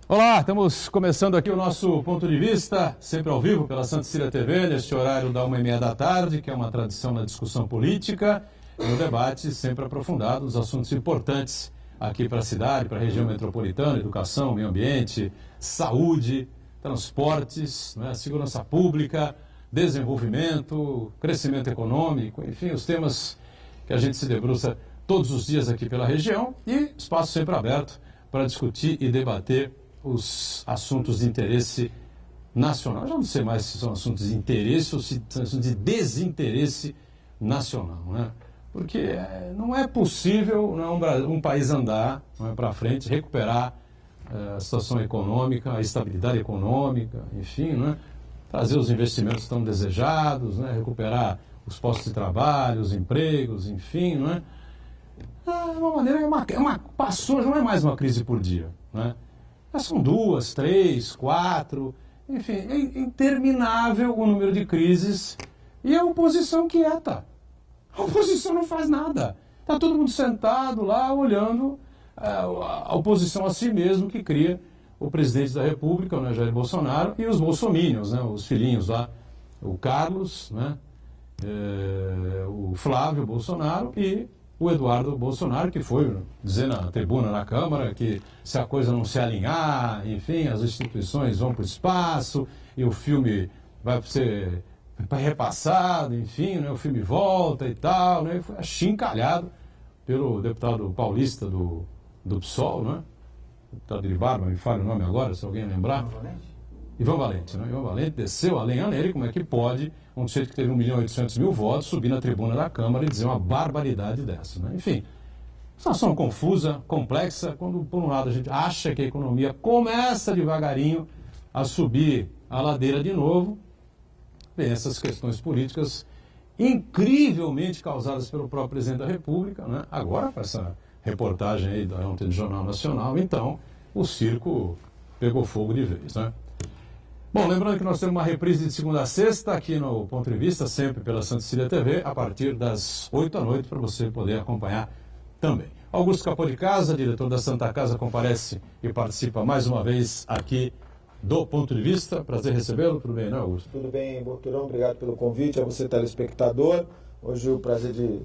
Olá, estamos começando aqui o nosso ponto de vista, sempre ao vivo pela Santa Cecília TV, neste horário da 1h30 da tarde, que é uma tradição na discussão política e no debate sempre aprofundado, os assuntos importantes aqui para a cidade, para a região metropolitana, educação, meio ambiente, saúde, transportes, né, segurança pública, desenvolvimento, crescimento econômico, enfim, os temas que a gente se debruça todos os dias aqui pela região e espaço sempre aberto para discutir e debater os assuntos de interesse nacional. Eu já não sei mais se são assuntos de interesse ou se são assuntos de desinteresse nacional, né? Porque não é possível um país andar para frente, recuperar a situação econômica, a estabilidade econômica, enfim, né? Trazer os investimentos tão desejados, né? Recuperar os postos de trabalho, os empregos, enfim, não é? De uma maneira, passou, já não é mais uma crise por dia, né? Já são 2, 3, 4, enfim, é interminável o número de crises e a oposição quieta. A oposição não faz nada. Está todo mundo sentado lá olhando a oposição a si mesmo que cria o presidente da República, né, Jair Bolsonaro, e os bolsominions, né, os filhinhos lá, o Carlos, né, o Flávio Bolsonaro e o Eduardo Bolsonaro, que foi dizer na tribuna na Câmara que se a coisa não se alinhar, enfim, as instituições vão para o espaço e o filme vai ser repassado, enfim, né, o filme volta e tal, né, e foi achincalhado pelo deputado paulista do PSOL, né, deputado de Barba, me fale o nome agora, se alguém lembrar. Ivan Valente, né? Ivan Valente desceu a lenha nele, como é que pode um sujeito que teve 1.800.000 votos subir na tribuna da Câmara e dizer uma barbaridade dessa, né? Enfim, situação confusa, complexa, quando por um lado a gente acha que a economia começa devagarinho a subir a ladeira de novo, vem essas questões políticas incrivelmente causadas pelo próprio presidente da República, né? Agora com essa reportagem aí da ontem do Jornal Nacional, então o circo pegou fogo de vez, né? Bom, lembrando que nós temos uma reprise de segunda a sexta aqui no Ponto de Vista, sempre pela Santa Cecília TV, a partir das 8 da noite, para você poder acompanhar também. Augusto Capô de Casa, diretor da Santa Casa, comparece e participa mais uma vez aqui do Ponto de Vista. Prazer recebê-lo. Tudo bem, né, Augusto? Tudo bem, Boturão. Obrigado pelo convite. A você, telespectador. Hoje o prazer de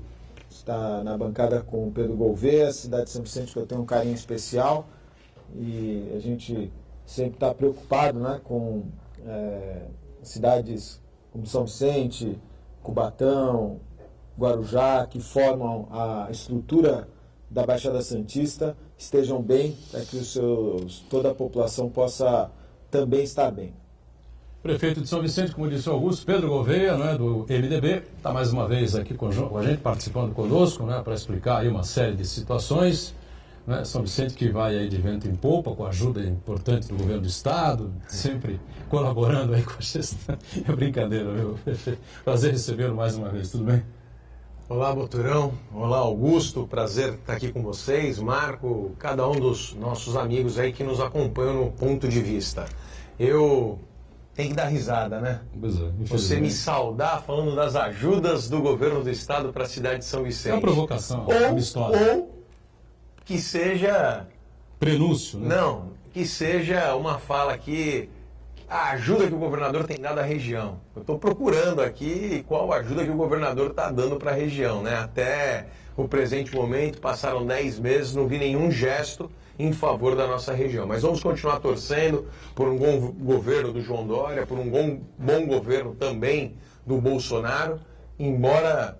estar na bancada com o Pedro Gouveia, cidade de São Vicente, que eu tenho um carinho especial. E a gente sempre está preocupado, né, com cidades como São Vicente, Cubatão, Guarujá, que formam a estrutura da Baixada Santista, estejam bem, para que toda a população possa também estar bem. Prefeito de São Vicente, como disse o Augusto, Pedro Gouveia, né, do MDB, está mais uma vez aqui com a gente, participando conosco, né, para explicar aí uma série de situações. Né? São Vicente que vai aí de vento em popa, com a ajuda importante do governo do Estado, sempre colaborando aí com a gestão. É brincadeira, viu? Prazer recebê-lo mais uma vez, tudo bem? Olá, Boturão. Olá, Augusto. Prazer estar aqui com vocês, Marco, cada um dos nossos amigos aí que nos acompanham no Ponto de Vista. Eu tenho que dar risada, né? Você me saudar falando das ajudas do governo do Estado para a cidade de São Vicente. É uma provocação, uma história. Ou que seja... Prenúncio, né? Não, que seja uma fala que a ajuda que o governador tem dado à região. Eu estou procurando aqui qual ajuda que o governador está dando para a região, né? Até o presente momento, passaram 10 meses, não vi nenhum gesto em favor da nossa região. Mas vamos continuar torcendo por um bom governo do João Dória, por um bom governo também do Bolsonaro, embora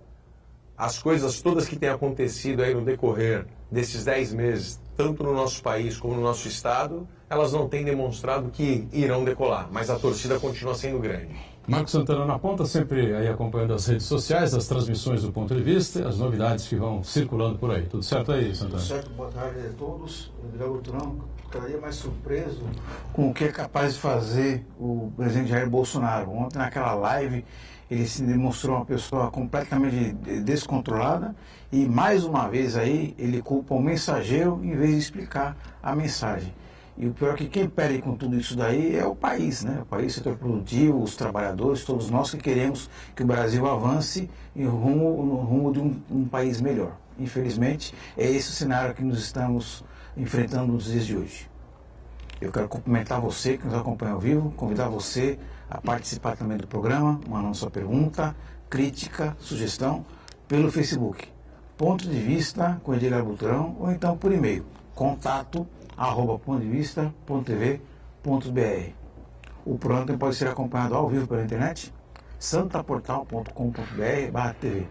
as coisas todas que têm acontecido aí no decorrer desses 10 meses, tanto no nosso país como no nosso estado, elas não têm demonstrado que irão decolar, mas a torcida continua sendo grande. Marcos Santana na ponta, sempre aí acompanhando as redes sociais, as transmissões do Ponto de Vista, as novidades que vão circulando por aí. Tudo certo aí, Santana? Tudo certo, boa tarde a todos. Obrigado, Boturão. Cada dia mais surpreso com o que é capaz de fazer o presidente Jair Bolsonaro. Ontem, naquela live, ele se demonstrou uma pessoa completamente descontrolada e, mais uma vez, aí ele culpa o mensageiro em vez de explicar a mensagem. E o pior é que quem perde com tudo isso daí é o país, né? O país, o setor produtivo, os trabalhadores, todos nós que queremos que o Brasil avance no rumo de um país melhor. Infelizmente, é esse o cenário que nós estamos enfrentando nos dias de hoje. Eu quero cumprimentar você que nos acompanha ao vivo, convidar você a participar também do programa, mandando sua pergunta, crítica, sugestão, pelo Facebook. Ponto de Vista com Edgar Butrão, ou então por e-mail, contato@pontodevista.tv.br. O programa também pode ser acompanhado ao vivo pela internet, santaportal.com.br/tv.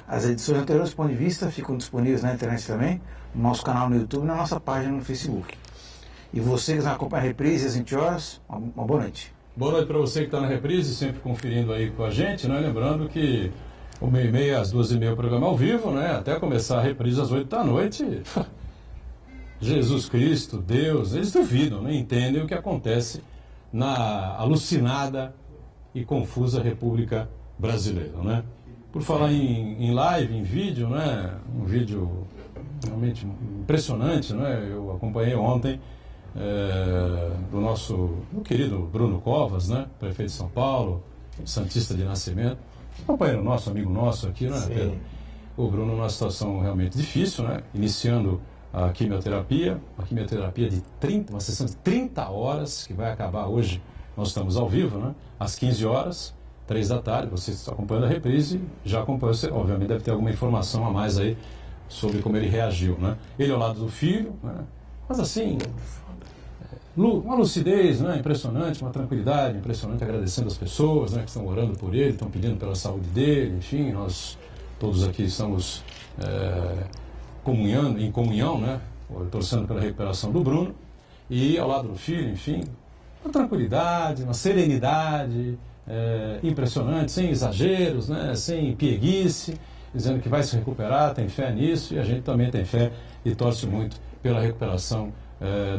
As edições anteriores do Ponto de Vista ficam disponíveis na internet também, no nosso canal no YouTube e na nossa página no Facebook. E você que nos acompanha a reprise às 20 horas, uma boa noite. Boa noite para você que está na reprise, sempre conferindo aí com a gente, né? Lembrando que o 1h30 às 2h30 o programa ao vivo, né? Até começar a reprise às 8 da noite. Jesus Cristo, Deus, eles duvidam, não entendem o que acontece na alucinada e confusa República Brasileira, né? Por falar em live, em vídeo, né? Um vídeo realmente impressionante, né? Eu acompanhei ontem do nosso querido Bruno Covas, né? Prefeito de São Paulo, santista de nascimento, companheiro nosso, amigo nosso aqui, né, Pedro? O Bruno numa situação realmente difícil, né? Iniciando a quimioterapia de 30, uma sessão de 30 horas, que vai acabar hoje, nós estamos ao vivo, né? Às 15 horas, 3 da tarde, você está acompanhando a reprise, já acompanha, você obviamente deve ter alguma informação a mais aí sobre como ele reagiu, né? Ele ao lado do filho, né? Mas assim, uma lucidez, né? Impressionante, uma tranquilidade impressionante, agradecendo as pessoas, né? Que estão orando por ele, estão pedindo pela saúde dele, enfim, nós todos aqui estamos em comunhão, né? Torcendo pela recuperação do Bruno, e ao lado do filho, enfim, uma tranquilidade, uma serenidade impressionante, sem exageros, né? Sem pieguice, dizendo que vai se recuperar, tem fé nisso, e a gente também tem fé e torce muito pela recuperação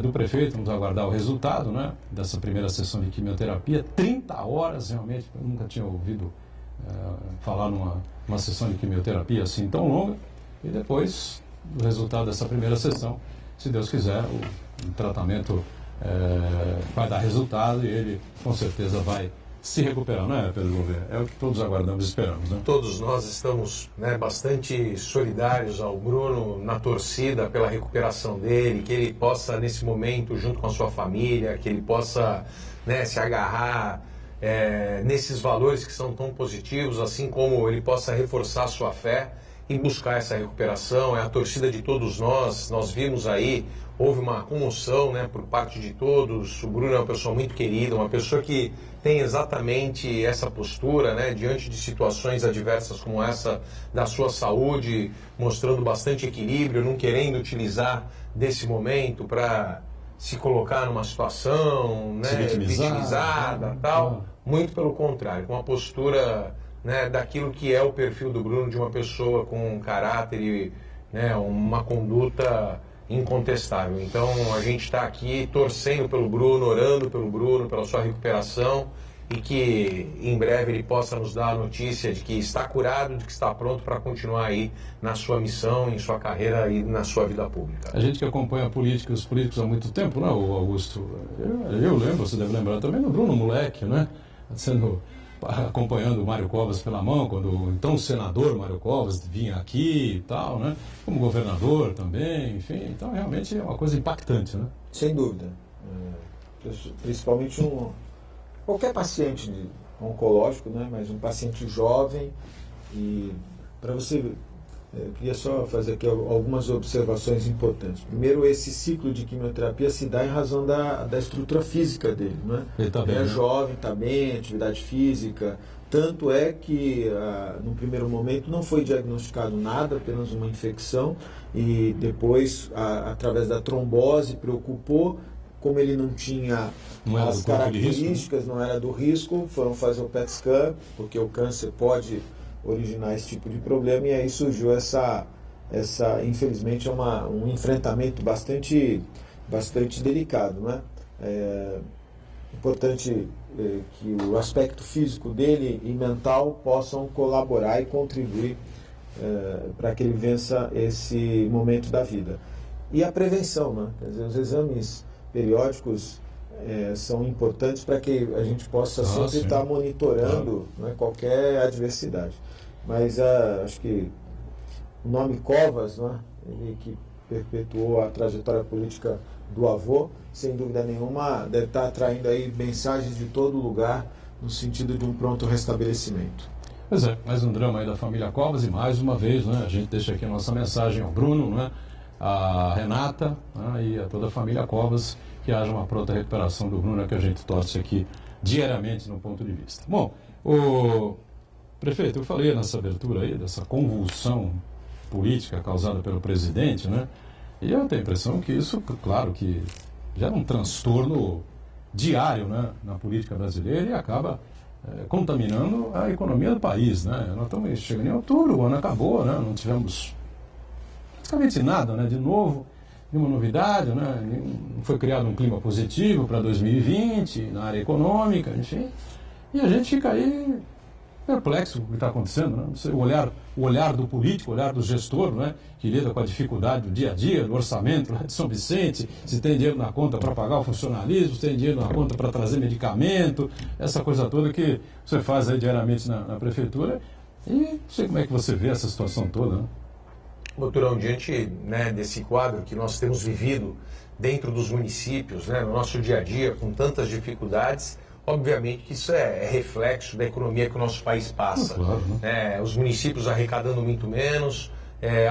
do prefeito. Vamos aguardar o resultado, né, dessa primeira sessão de quimioterapia. 30 horas, realmente, eu nunca tinha ouvido falar numa sessão de quimioterapia assim tão longa. E depois do resultado dessa primeira sessão, se Deus quiser, o tratamento vai dar resultado e ele com certeza vai se recuperar, não é, Pedro Gouveia? É o que todos aguardamos e esperamos, né? Todos nós estamos, né, bastante solidários ao Bruno, na torcida pela recuperação dele, que ele possa, nesse momento, junto com a sua família, que ele possa, né, se agarrar nesses valores que são tão positivos, assim como ele possa reforçar a sua fé e buscar essa recuperação. É a torcida de todos nós vimos aí, houve uma comoção, né, por parte de todos. O Bruno é uma pessoa muito querida, uma pessoa que tem exatamente essa postura, né, diante de situações adversas como essa da sua saúde, mostrando bastante equilíbrio, não querendo utilizar desse momento para se colocar numa situação, né, vitimizada, tal. Muito pelo contrário, com uma postura, né, daquilo que é o perfil do Bruno, de uma pessoa com um caráter e, né, uma conduta incontestável. Então a gente está aqui torcendo pelo Bruno, orando pelo Bruno, pela sua recuperação, e que em breve ele possa nos dar a notícia de que está curado, de que está pronto para continuar aí na sua missão, em sua carreira e na sua vida pública. A gente que acompanha os políticos há muito tempo, né, Augusto? Eu lembro, você deve lembrar também do Bruno, moleque, né? Acompanhando o Mário Covas pela mão, quando então o senador Mário Covas vinha aqui e tal, né? Como governador também, enfim. Então realmente é uma coisa impactante, né? Sem dúvida. Principalmente qualquer paciente oncológico, né? Mas um paciente jovem. E para você, eu queria só fazer aqui algumas observações importantes. Primeiro, esse ciclo de quimioterapia se dá em razão da estrutura física dele, né? Ele tá bem, é né? jovem, está bem, atividade física. Tanto é que, no primeiro momento, não foi diagnosticado nada, apenas uma infecção. E depois, através da trombose, preocupou. Como ele não tinha as características, não era do risco, foram fazer o PET scan, porque o câncer pode originar esse tipo de problema, e aí surgiu essa infelizmente, um enfrentamento bastante delicado, né? É importante que o aspecto físico dele e mental possam colaborar e contribuir para que ele vença esse momento da vida. E a prevenção, né? Quer dizer, os exames periódicos são importantes para que a gente possa sempre estar monitorando, né, qualquer adversidade. Mas acho que o nome Covas, né, ele que perpetuou a trajetória política do avô, sem dúvida nenhuma deve estar atraindo aí mensagens de todo lugar no sentido de um pronto restabelecimento. Pois é, mais um drama aí da família Covas e mais uma vez, né, a gente deixa aqui a nossa mensagem ao Bruno, né, a Renata, né, e a toda a família Covas, que haja uma pronta recuperação do Bruno, que a gente torce aqui diariamente no ponto de vista. Bom, o prefeito, eu falei nessa abertura aí dessa convulsão política causada pelo presidente, né, e eu tenho a impressão que isso, claro, que gera um transtorno diário, né, na política brasileira e acaba contaminando a economia do país, né? Nós estamos chegando em outubro, o ano acabou, né? Não tivemos praticamente nada, né? De novo, nenhuma novidade, né? Não foi criado um clima positivo para 2020 na área econômica, enfim. E a gente fica aí perplexo com o que está acontecendo, né? O olhar do político, o olhar do gestor, né? Que lida com a dificuldade do dia a dia, do orçamento lá de São Vicente, se tem dinheiro na conta para pagar o funcionalismo, se tem dinheiro na conta para trazer medicamento, essa coisa toda que você faz aí diariamente na prefeitura. E não sei como é que você vê essa situação toda, né? Doutorão, diante, né, desse quadro que nós temos vivido dentro dos municípios, né, no nosso dia a dia, com tantas dificuldades, obviamente que isso é reflexo da economia que o nosso país passa. Claro, né? Os municípios arrecadando muito menos,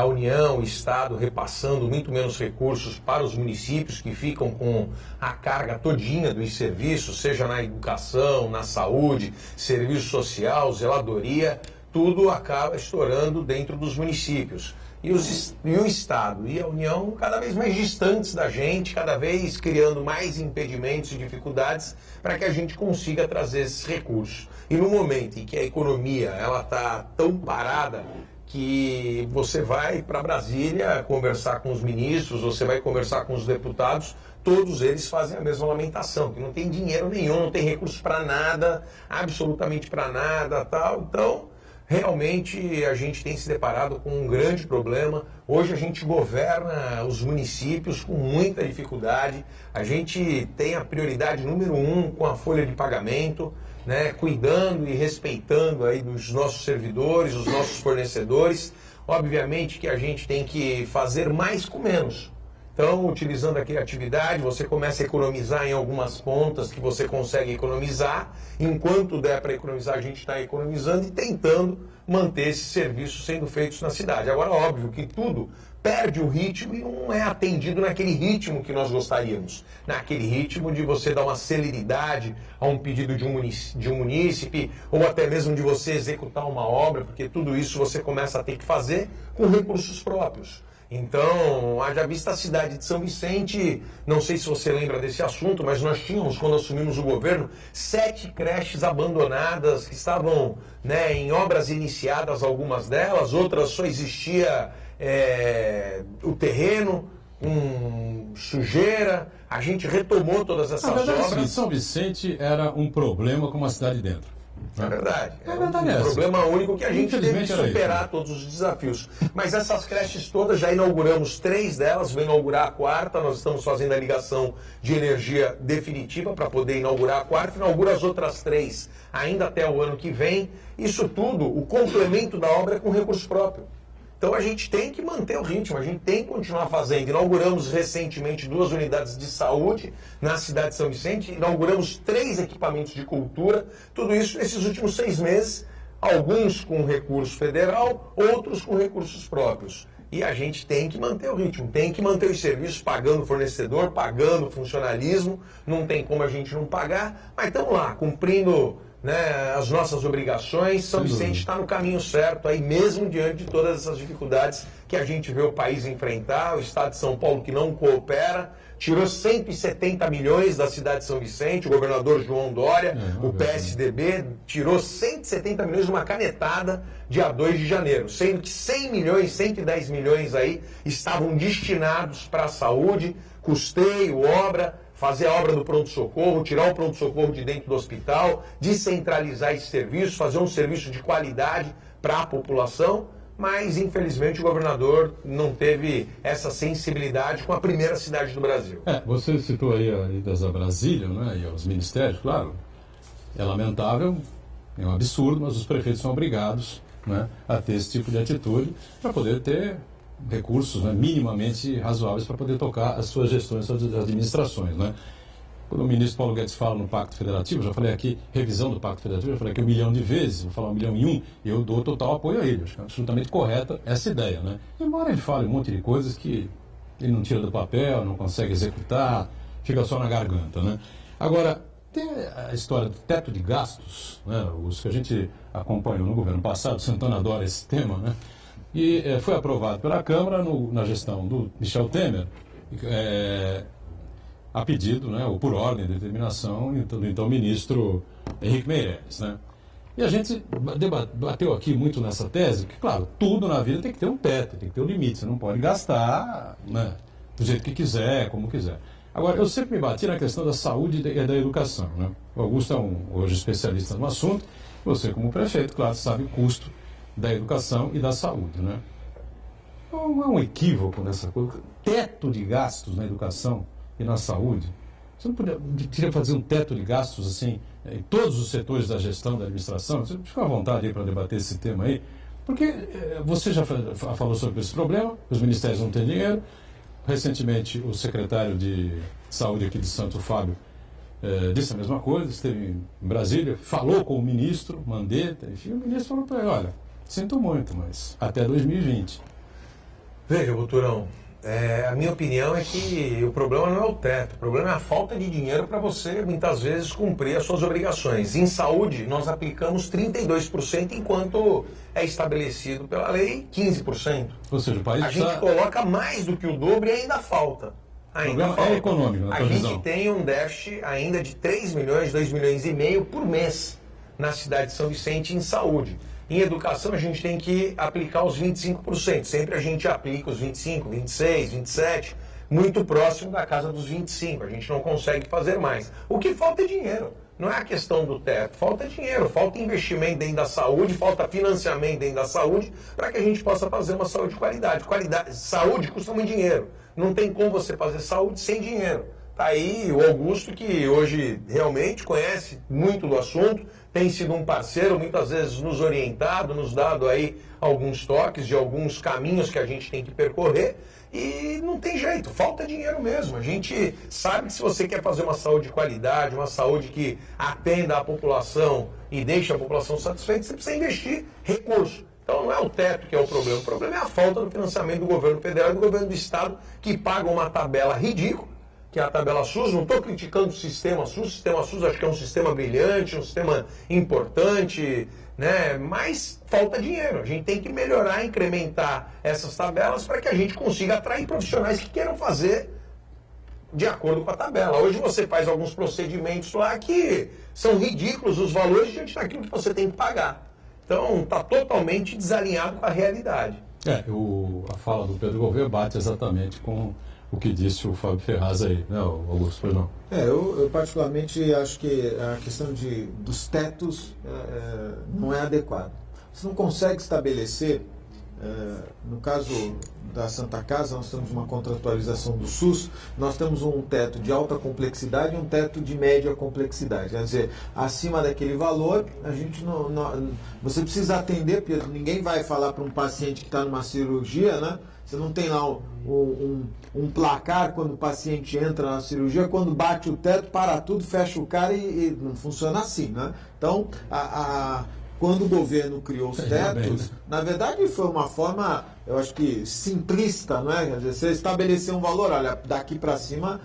a União, o Estado repassando muito menos recursos para os municípios que ficam com a carga todinha dos serviços, seja na educação, na saúde, serviço social, zeladoria, tudo acaba estourando dentro dos municípios. E o Estado e a União cada vez mais distantes da gente, cada vez criando mais impedimentos e dificuldades para que a gente consiga trazer esses recursos. E no momento em que a economia está tão parada que você vai para Brasília conversar com os ministros, você vai conversar com os deputados, todos eles fazem a mesma lamentação, que não tem dinheiro nenhum, não tem recurso para nada, absolutamente para nada, tal. Então, realmente a gente tem se deparado com um grande problema. Hoje a gente governa os municípios com muita dificuldade. A gente tem a prioridade número 1 com a folha de pagamento, né, cuidando e respeitando aí dos nossos servidores, os nossos fornecedores. Obviamente que a gente tem que fazer mais com menos. Então, utilizando a criatividade, você começa a economizar em algumas pontas que você consegue economizar. Enquanto der para economizar, a gente está economizando e tentando manter esses serviços sendo feitos na cidade. Agora, óbvio que tudo perde o ritmo e não é atendido naquele ritmo que nós gostaríamos. Naquele ritmo de você dar uma celeridade a um pedido de um munícipe, ou até mesmo de você executar uma obra, porque tudo isso você começa a ter que fazer com recursos próprios. Então, haja vista a cidade de São Vicente, não sei se você lembra desse assunto, mas nós tínhamos, quando assumimos o governo, 7 creches abandonadas que estavam, né, em obras iniciadas, algumas delas, outras só existia o terreno, sujeira. A gente retomou todas essas obras. São Vicente era um problema com uma cidade dentro. É verdade. É verdade, um problema único que a gente teve que superar isso. todos os desafios. Mas essas creches todas, já inauguramos 3 delas, vou inaugurar a 4ª, nós estamos fazendo a ligação de energia definitiva para poder inaugurar a 4ª, inaugura as outras 3 ainda até o ano que vem. Isso tudo, o complemento da obra é com recurso próprio. Então a gente tem que manter o ritmo, a gente tem que continuar fazendo. Inauguramos recentemente 2 unidades de saúde na cidade de São Vicente, inauguramos 3 equipamentos de cultura, tudo isso nesses últimos 6 meses, alguns com recurso federal, outros com recursos próprios. E a gente tem que manter o ritmo, tem que manter os serviços, pagando o fornecedor, pagando o funcionalismo, não tem como a gente não pagar, mas estamos lá, cumprindo, né, as nossas obrigações. São Vicente está no caminho certo, aí mesmo diante de todas essas dificuldades que a gente vê o país enfrentar, o Estado de São Paulo que não coopera, tirou 170 milhões da cidade de São Vicente, o governador João Dória, o PSDB, tirou 170 milhões de uma canetada dia 2 de janeiro, sendo que 100 milhões, 110 milhões aí estavam destinados para a saúde, custeio, obra, fazer a obra do pronto-socorro, tirar o pronto-socorro de dentro do hospital, descentralizar esse serviço, fazer um serviço de qualidade para a população, mas infelizmente o governador não teve essa sensibilidade com a primeira cidade do Brasil. Você citou aí a idas a Brasília, né, e aos ministérios, claro, é lamentável, é um absurdo, mas os prefeitos são obrigados, né, a ter esse tipo de atitude para poder ter recursos, né, minimamente razoáveis para poder tocar as suas gestões, as suas administrações, né? Quando o ministro Paulo Guedes fala no Pacto Federativo, já falei aqui, revisão do Pacto Federativo, já falei aqui 1 milhão de vezes, vou falar 1.000.001, e eu dou total apoio a ele. Acho que é absolutamente correta essa ideia, né? Embora ele fale um monte de coisas que ele não tira do papel, não consegue executar, fica só na garganta, né? Agora, tem a história do teto de gastos, né? Os que a gente acompanhou no governo passado, o Santana adora esse tema, né? E foi aprovado pela Câmara na gestão do Michel Temer, a pedido, né, ou por ordem de determinação do então ministro Henrique Meirelles, né? E a gente debateu aqui muito nessa tese, que, claro, tudo na vida tem que ter um teto, tem que ter um limite, você não pode gastar, né, do jeito que quiser, como quiser. Agora, eu sempre me bati na questão da saúde e da educação, né? O Augusto é hoje especialista no assunto, você como prefeito, claro, sabe o custo da educação e da saúde, né? Não há um equívoco nessa coisa. Teto de gastos na educação e na saúde. Você não poderia fazer um teto de gastos assim em todos os setores da gestão, da administração? Você fica à vontade aí para debater esse tema aí, porque você já falou sobre esse problema, os ministérios não têm dinheiro. Recentemente, o secretário de saúde aqui de Santo Fábio disse a mesma coisa, esteve em Brasília, falou com o ministro Mandetta, enfim, o ministro falou para ele, olha, sinto muito, mas até 2020. Veja, Boturão, a minha opinião é que o problema não é o teto, o problema é a falta de dinheiro para você, muitas vezes, cumprir as suas obrigações. Em saúde, nós aplicamos 32%, enquanto é estabelecido pela lei 15%. Ou seja, o país a gente coloca mais do que o dobro e ainda falta. O problema é econômico, na tua visão. A gente tem um déficit ainda de 3 milhões, 2 milhões e meio por mês na cidade de São Vicente em saúde. Em educação, a gente tem que aplicar os 25%. Sempre a gente aplica os 25%, 26%, 27%, muito próximo da casa dos 25%. A gente não consegue fazer mais. O que falta é dinheiro. Não é a questão do teto. Falta dinheiro, falta investimento dentro da saúde, falta financiamento dentro da saúde para que a gente possa fazer uma saúde de qualidade. Saúde custa muito dinheiro. Não tem como você fazer saúde sem dinheiro. Tá aí o Augusto, que hoje realmente conhece muito do assunto, tem sido um parceiro, muitas vezes nos orientado, nos dado aí alguns toques de alguns caminhos que a gente tem que percorrer, e não tem jeito, falta dinheiro mesmo. A gente sabe que se você quer fazer uma saúde de qualidade, uma saúde que atenda a população e deixe a população satisfeita, você precisa investir recurso. Então não é o teto que é o problema é a falta do financiamento do governo federal e do governo do estado, que pagam uma tabela ridícula, que é a tabela SUS. Não estou criticando o sistema SUS acho que é um sistema brilhante, um sistema importante, né? Mas falta dinheiro. A gente tem que melhorar, incrementar essas tabelas para que a gente consiga atrair profissionais que queiram fazer de acordo com a tabela. Hoje você faz alguns procedimentos lá que são ridículos os valores diante daquilo que você tem que pagar. Então está totalmente desalinhado com a realidade. A fala do Pedro Gouveia bate exatamente com o que disse o Fábio Ferraz aí, né, Augusto? Pois não. Eu particularmente acho que a questão dos tetos não é adequada. Você não consegue estabelecer, no caso da Santa Casa, nós temos uma contratualização do SUS, nós temos um teto de alta complexidade e um teto de média complexidade. Quer dizer, acima daquele valor, a gente você precisa atender, porque ninguém vai falar para um paciente que está numa cirurgia, né? Você não tem lá um placar quando o paciente entra na cirurgia, quando bate o teto, para tudo, fecha o cara e não funciona assim, né? Então, quando o governo criou os tetos, na verdade foi uma forma, eu acho que simplista, não é? Quer dizer, você estabeleceu um valor, olha, daqui para cima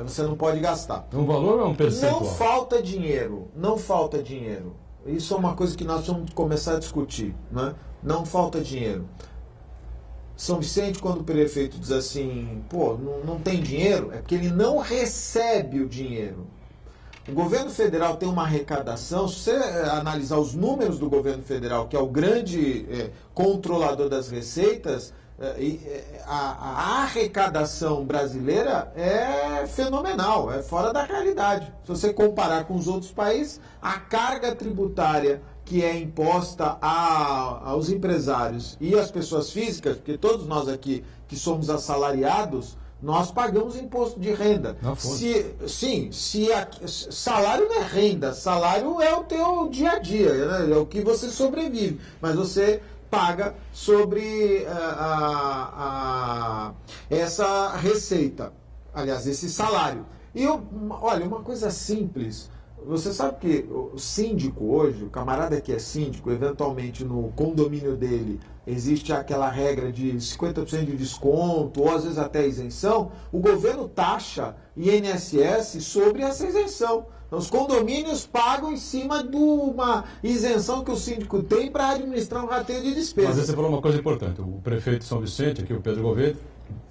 você não pode gastar. Um valor ou um percentual? Não falta dinheiro, não falta dinheiro. Isso é uma coisa que nós vamos começar a discutir, né? Não falta dinheiro. São Vicente, quando o prefeito diz assim, não tem dinheiro, é porque ele não recebe o dinheiro. O governo federal tem uma arrecadação, se você analisar os números do governo federal, que é o grande controlador das receitas, a arrecadação brasileira é fenomenal, é fora da realidade. Se você comparar com os outros países, a carga tributária que é imposta aos empresários e às pessoas físicas, porque todos nós aqui que somos assalariados, nós pagamos imposto de renda. Salário não é renda, salário é o teu dia a dia, né? É o que você sobrevive. Mas você paga sobre essa receita, aliás, esse salário. E olha, uma coisa simples, você sabe que o síndico hoje, o camarada que é síndico, eventualmente no condomínio dele existe aquela regra de 50% de desconto, ou às vezes até isenção, o governo taxa INSS sobre essa isenção. Então, os condomínios pagam em cima de uma isenção que o síndico tem para administrar um rateio de despesa. Mas você falou uma coisa importante. O prefeito de São Vicente, aqui o Pedro Gouveia,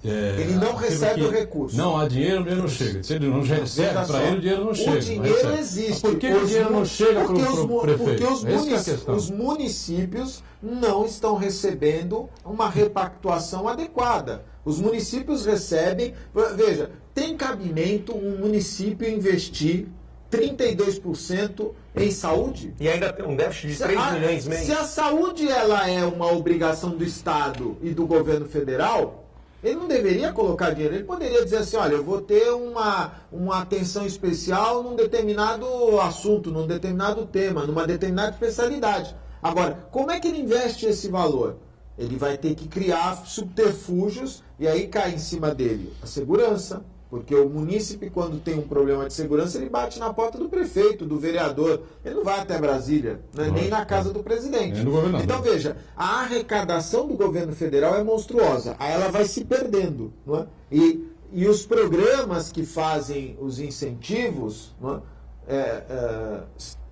ele não recebe o recurso. Não há dinheiro, o dinheiro não chega. Se ele não recebe, para ele o dinheiro não chega. O dinheiro existe. Mas por que o dinheiro não chega para o prefeito? Porque os municípios não estão recebendo uma repactuação adequada. Os municípios recebem... Veja, tem cabimento um município investir 32% em saúde? E ainda tem um déficit de 3 milhões mês. Se a saúde ela é uma obrigação do Estado e do governo federal... Ele não deveria colocar dinheiro, ele poderia dizer assim, olha, eu vou ter uma atenção especial num determinado assunto, num determinado tema, numa determinada especialidade. Agora, como é que ele investe esse valor? Ele vai ter que criar subterfúgios e aí cai em cima dele a segurança, porque o munícipe, quando tem um problema de segurança, ele bate na porta do prefeito, do vereador. Ele não vai até Brasília, né? Nem na casa do presidente. Então, veja, a arrecadação do governo federal é monstruosa. Aí ela vai se perdendo. Não é? E os programas que fazem os incentivos, não é?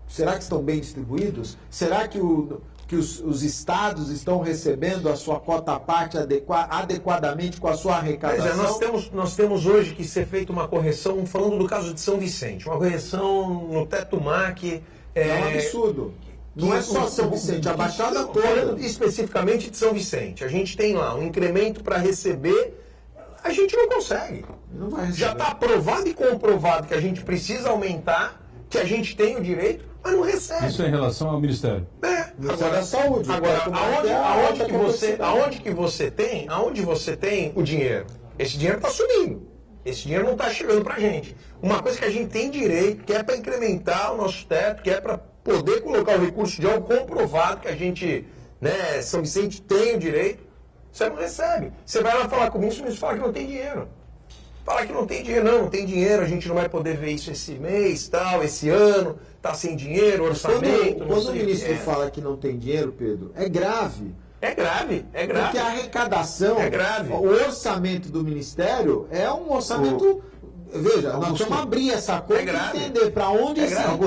Será que estão bem distribuídos? Será que os estados estão recebendo a sua cota parte adequadamente com a sua arrecadação? Nós temos hoje que ser feita uma correção, falando do caso de São Vicente, uma correção no teto MAC. É um absurdo. Não é só São Vicente, a Baixada toda. Especificamente de São Vicente. A gente tem lá um incremento para receber, a gente não consegue. Não vai receber. Já está aprovado e comprovado que a gente precisa aumentar, que a gente tem o direito, mas não recebe. Isso é em relação ao Ministério. Agora a saúde. Agora, aonde você tem o dinheiro? Esse dinheiro está sumindo. Esse dinheiro não está chegando para a gente. Uma coisa que a gente tem direito, que é para incrementar o nosso teto, que é para poder colocar o recurso de algo comprovado que a gente, né, São Vicente tem o direito, você não recebe. Você vai lá falar com o ministro fala que não tem dinheiro. Fala que não tem dinheiro, não tem dinheiro, a gente não vai poder ver isso esse mês, tal, esse ano, tá sem dinheiro, orçamento. Quando o ministro fala que não tem dinheiro, Pedro, é grave. É grave. Porque a arrecadação, é grave. O orçamento do Ministério é um orçamento... Veja, nós vamos abrir essa conta e entender para onde Veja a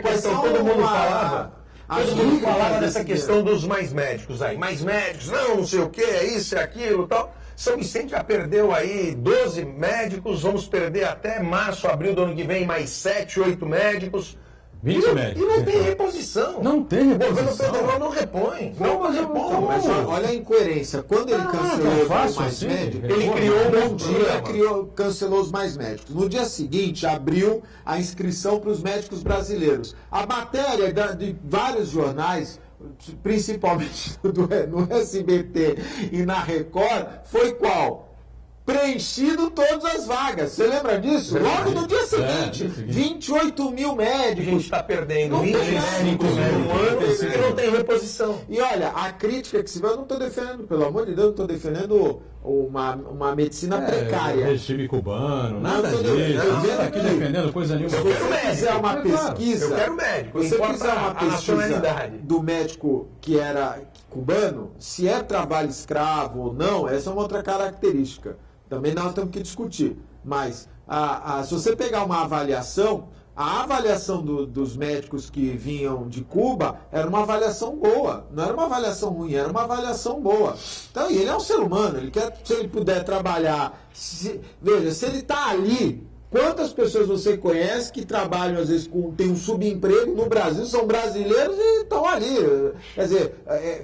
questão, todo mundo falava. Todo mundo falava dessa questão dos mais médicos aí. Mais médicos, não sei o que, é isso, é aquilo e tal. São Vicente já perdeu aí 12 médicos, vamos perder até março, abril do ano que vem mais 7, 8 médicos. 20 médicos. E não tem reposição. Não tem reposição. O governo federal não repõe. Não repõe. Mas olha a incoerência. Quando ele cancelou os mais médicos, ele criou um dia, cancelou os mais médicos. No dia seguinte, abriu a inscrição para os médicos brasileiros. A matéria de vários jornais, principalmente no SBT e na Record, foi qual? Preenchido todas as vagas. Você lembra disso? Logo no dia seguinte, 28 mil médicos. A gente está perdendo 20 médicos no ano e não tem reposição. E olha, a crítica que se vê, eu não estou defendendo, pelo amor de Deus, não estou defendendo uma medicina precária. Regime cubano, nada disso. Eu estou aqui defendendo coisa nenhuma. Se você fizer uma pesquisa, eu quero médico. Se você fizer uma pesquisa do médico que era cubano, se é trabalho escravo ou não, essa é uma outra característica. Também nós temos que discutir. Mas se você pegar uma avaliação, a avaliação dos médicos que vinham de Cuba era uma avaliação boa. Não era uma avaliação ruim, era uma avaliação boa. Então, e ele é um ser humano, ele quer, se ele puder trabalhar. Veja, se ele está ali, quantas pessoas você conhece que trabalham, às vezes, tem um subemprego no Brasil, são brasileiros e estão ali. Quer dizer,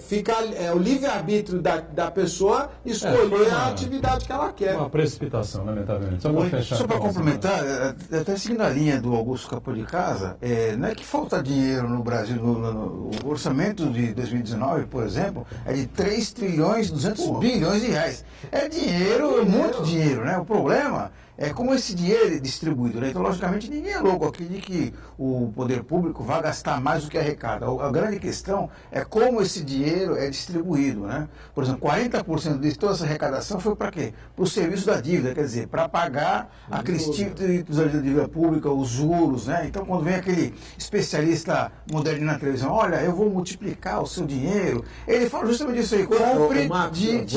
fica o livre-arbítrio da pessoa escolher a atividade que ela quer. Uma precipitação, lamentavelmente. Só para complementar, até seguindo a linha do Augusto Capô de Casa, não é que falta dinheiro no Brasil. O orçamento de 2019, por exemplo, é de 3 trilhões 200 bilhões de reais. É dinheiro, muito dinheiro, né? O problema como esse dinheiro é distribuído, né? Então, logicamente, ninguém é louco aqui de que o poder público vai gastar mais do que arrecada. A grande questão é como esse dinheiro é distribuído, né? Por exemplo, 40% de toda essa arrecadação foi para quê? Para o serviço da dívida, quer dizer, para pagar aqueles títulos da dívida pública, os juros, né? Então, quando vem aquele especialista moderno na televisão, olha, eu vou multiplicar o seu dinheiro, ele fala justamente isso aí, compre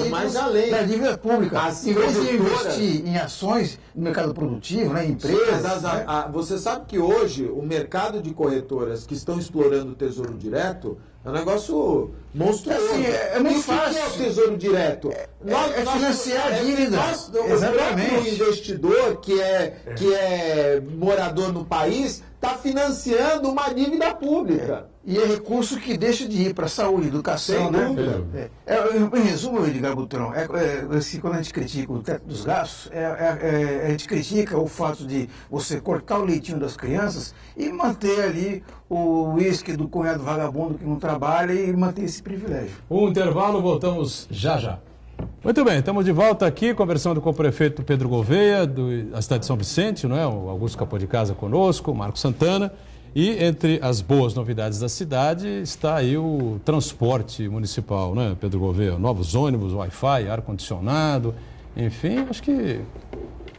mais além da dívida pública. Em vez de investir em ações no mercado produtivo, né, em empresas. Sim, você sabe que hoje o mercado de corretoras que estão explorando o Tesouro Direto é um negócio monstruoso. Assim, é muito fácil. O que é o Tesouro Direto? Financiar a dívida. Exatamente. O investidor que é morador no país está financiando uma dívida pública. E é recurso que deixa de ir para saúde, educação, né? Em resumo, Edgar Butrão, quando a gente critica o teto dos gastos, a gente critica o fato de você cortar o leitinho das crianças e manter ali o uísque do cunhado vagabundo que não trabalha e manter esse privilégio. Um intervalo, voltamos já já. Muito bem, estamos de volta aqui conversando com o prefeito Pedro Gouveia, da cidade de São Vicente, não é? O Augusto Capô de Casa conosco, o Marco Santana. E entre as boas novidades da cidade está aí o transporte municipal, né, Pedro Gouveia? Novos ônibus, Wi-Fi, ar-condicionado, enfim, acho que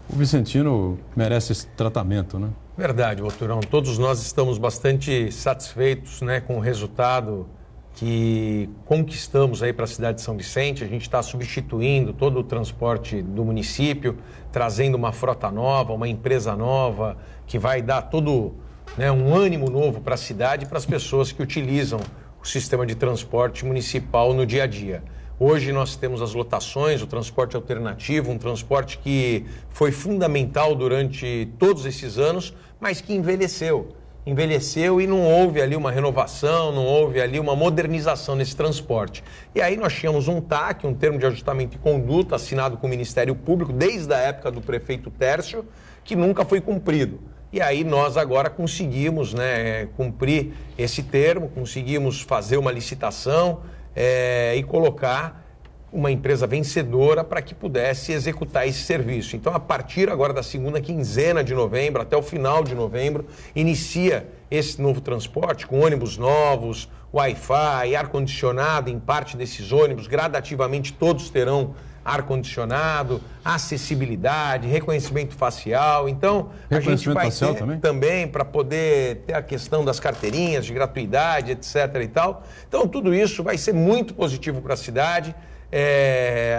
o vicentino merece esse tratamento, né? Verdade, Boturão. Todos nós estamos bastante satisfeitos, né, com o resultado que conquistamos aí para a cidade de São Vicente. A gente está substituindo todo o transporte do município, trazendo uma frota nova, uma empresa nova, que vai dar todo, né, um ânimo novo para a cidade e para as pessoas que utilizam o sistema de transporte municipal no dia a dia. Hoje nós temos as lotações, o transporte alternativo, um transporte que foi fundamental durante todos esses anos, mas que envelheceu e não houve ali uma renovação, não houve ali uma modernização nesse transporte. E aí nós tínhamos um TAC, um termo de ajustamento de conduta, assinado com o Ministério Público, desde a época do prefeito Tércio, que nunca foi cumprido. E aí nós agora conseguimos, né, cumprir esse termo, conseguimos fazer uma licitação e colocar uma empresa vencedora para que pudesse executar esse serviço. Então, a partir agora da segunda quinzena de novembro, até o final de novembro, inicia esse novo transporte com ônibus novos, Wi-Fi, ar-condicionado em parte desses ônibus, gradativamente todos terão ar-condicionado, acessibilidade, reconhecimento facial. Então, a gente vai ter também para poder ter a questão das carteirinhas de gratuidade, etc. e tal. Então, tudo isso vai ser muito positivo para a cidade.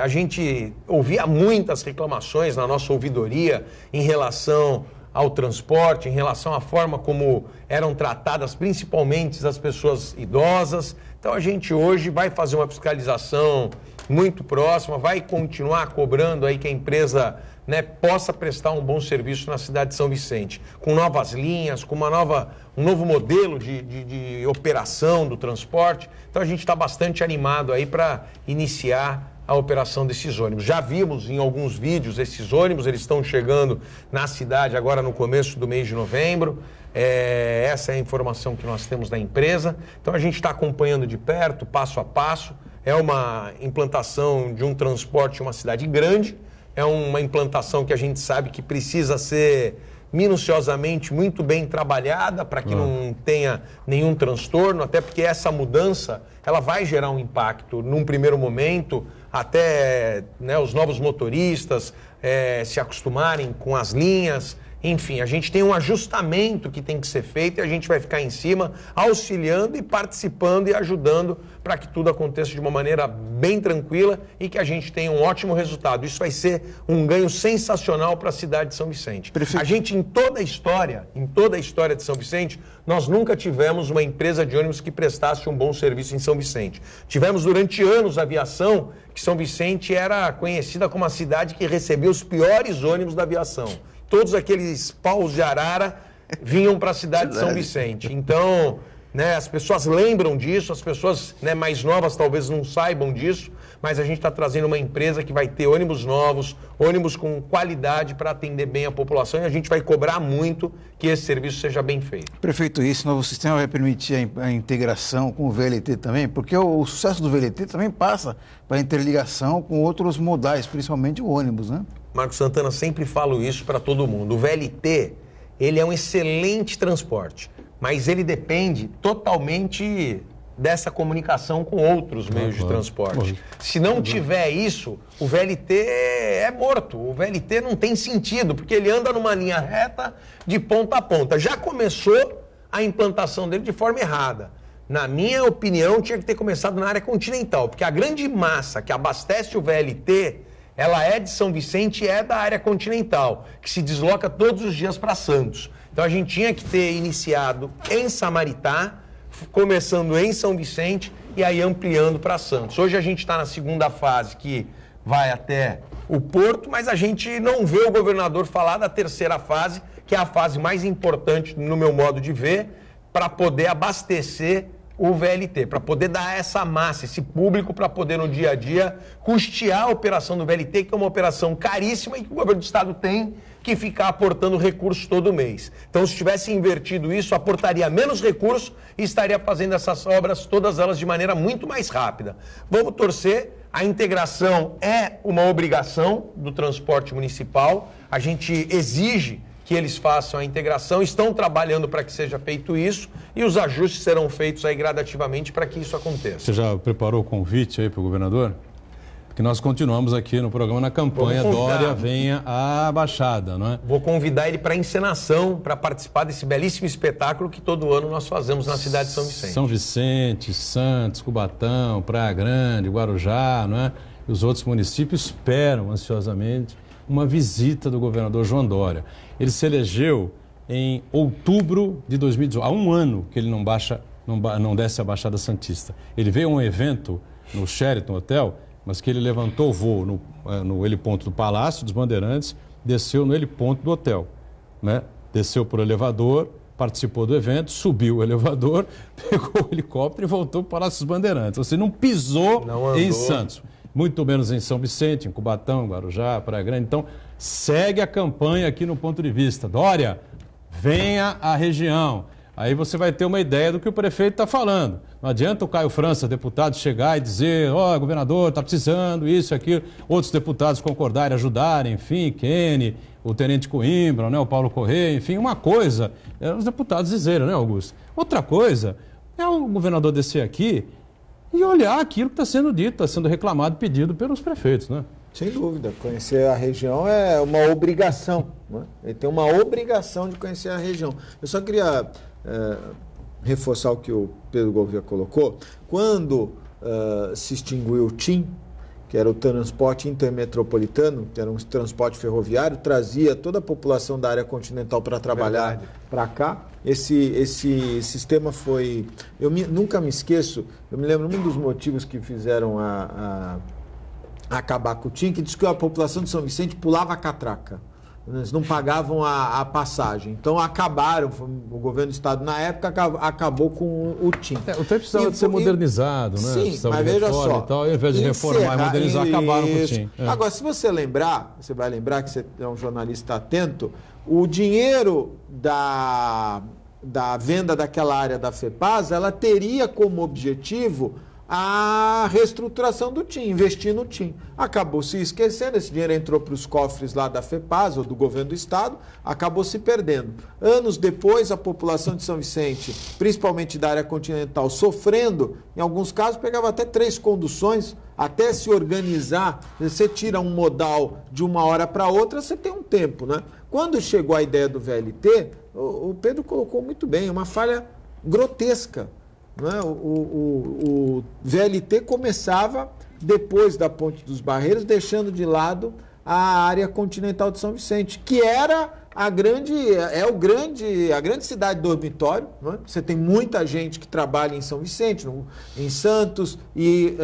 A gente ouvia muitas reclamações na nossa ouvidoria em relação ao transporte, em relação à forma como eram tratadas principalmente as pessoas idosas. Então a gente hoje vai fazer uma fiscalização muito próxima, vai continuar cobrando aí que a empresa, né, possa prestar um bom serviço na cidade de São Vicente, com novas linhas, com um novo modelo de operação do transporte. Então a gente está bastante animado aí para iniciar a operação desses ônibus. Já vimos em alguns vídeos esses ônibus, eles estão chegando na cidade agora no começo do mês de novembro. Essa é a informação que nós temos da empresa. Então a gente está acompanhando de perto, passo a passo. É uma implantação de um transporte em uma cidade grande, é uma implantação que a gente sabe que precisa ser minuciosamente muito bem trabalhada para que não tenha nenhum transtorno, até porque essa mudança ela vai gerar um impacto num primeiro momento, até, né, os novos motoristas se acostumarem com as linhas. Enfim, a gente tem um ajustamento que tem que ser feito e a gente vai ficar em cima, auxiliando e participando e ajudando para que tudo aconteça de uma maneira bem tranquila e que a gente tenha um ótimo resultado. Isso vai ser um ganho sensacional para a cidade de São Vicente. Prefeito. A gente, em toda a história de São Vicente, nós nunca tivemos uma empresa de ônibus que prestasse um bom serviço em São Vicente. Tivemos durante anos a aviação, que São Vicente era conhecida como a cidade que recebia os piores ônibus da aviação. Todos aqueles paus de arara vinham para a cidade de São Vicente. Então, né, as pessoas lembram disso, as pessoas, né, mais novas talvez não saibam disso, mas a gente está trazendo uma empresa que vai ter ônibus novos, ônibus com qualidade para atender bem a população, e a gente vai cobrar muito que esse serviço seja bem feito. Prefeito, esse novo sistema vai permitir a integração com o VLT também, porque o sucesso do VLT também passa para a interligação com outros modais, principalmente o ônibus, né? Marcos Santana, sempre falo isso para todo mundo. O VLT, ele é um excelente transporte, mas ele depende totalmente dessa comunicação com outros meios de transporte. Se não tiver isso, o VLT é morto. O VLT não tem sentido, porque ele anda numa linha reta de ponta a ponta. Já começou a implantação dele de forma errada. Na minha opinião, tinha que ter começado na área continental, porque a grande massa que abastece o VLT, ela é de São Vicente e é da área continental, que se desloca todos os dias para Santos. Então a gente tinha que ter iniciado em Samaritá, começando em São Vicente e aí ampliando para Santos. Hoje a gente está na segunda fase, que vai até o Porto, mas a gente não vê o governador falar da terceira fase, que é a fase mais importante, no meu modo de ver, para poder abastecer o VLT, para poder dar essa massa, esse público, para poder no dia a dia custear a operação do VLT, que é uma operação caríssima e que o governo do estado tem que ficar aportando recursos todo mês. Então, se tivesse invertido isso, aportaria menos recursos e estaria fazendo essas obras, todas elas de maneira muito mais rápida. Vamos torcer, a integração é uma obrigação do transporte municipal, a gente exige que eles façam a integração, estão trabalhando para que seja feito isso e os ajustes serão feitos aí gradativamente para que isso aconteça. Você já preparou o convite aí para o governador? Porque nós continuamos aqui no programa na campanha Dória Venha à Baixada, não é? Vou convidar ele para encenação, para participar desse belíssimo espetáculo que todo ano nós fazemos na cidade de São Vicente. São Vicente, Santos, Cubatão, Praia Grande, Guarujá, não é? E os outros municípios esperam ansiosamente uma visita do governador João Dória. Ele se elegeu em outubro de 2018, há um ano que ele não desce a Baixada Santista. Ele veio a um evento no Sheraton Hotel, mas que ele levantou o voo no heliponto do Palácio dos Bandeirantes, desceu no heliponto do hotel, né? Desceu por elevador, participou do evento, subiu o elevador, pegou o helicóptero e voltou para o Palácio dos Bandeirantes. Você não pisou em Santos, muito menos em São Vicente, em Cubatão, Guarujá, Praia Grande. Então, segue a campanha aqui no Ponto de Vista. Dória, venha à região. Aí você vai ter uma ideia do que o prefeito está falando. Não adianta o Caio França, deputado, chegar e dizer, governador, está precisando, isso e aquilo. Outros deputados concordarem, ajudarem, enfim, Kenny, o Tenente Coimbra, né, o Paulo Correia, enfim, uma coisa é os deputados dizerem, né, Augusto? Outra coisa é o governador descer aqui e olhar aquilo que está sendo dito, está sendo reclamado, pedido pelos prefeitos, né? Sem dúvida, conhecer a região é uma obrigação, né? Ele tem uma obrigação de conhecer a região. Eu só queria reforçar o que o Pedro Gouveia colocou. Quando se extinguiu o TIM, que era o transporte intermetropolitano, que era um transporte ferroviário, trazia toda a população da área continental para trabalhar para cá. Esse sistema foi... nunca me esqueço, eu me lembro um dos motivos que fizeram acabar com o TIM, que diz que a população de São Vicente pulava a catraca. Eles não pagavam a passagem. Então acabaram, o governo do estado na época acabou com o TIM. O TIM precisava de ser modernizado, né? Sim, mas veja só. E tal, ao invés de reformar e modernizar, acabaram com o TIM. Agora, se você lembrar, você vai lembrar que você é um jornalista atento, o dinheiro da venda daquela área da FEPASA, ela teria como objetivo a reestruturação do TIM, investir no TIM. Acabou se esquecendo, esse dinheiro entrou para os cofres lá da FEPASA, ou do governo do estado, acabou se perdendo. Anos depois, a população de São Vicente, principalmente da área continental, sofrendo, em alguns casos pegava até 3 conduções, até se organizar. Você tira um modal de uma hora para outra, você tem um tempo, né? Quando chegou a ideia do VLT, o Pedro colocou muito bem, uma falha grotesca. Né? O VLT começava depois da Ponte dos Barreiros, deixando de lado a área continental de São Vicente, que era a grande cidade dormitório. Né? Você tem muita gente que trabalha em São Vicente, em Santos, e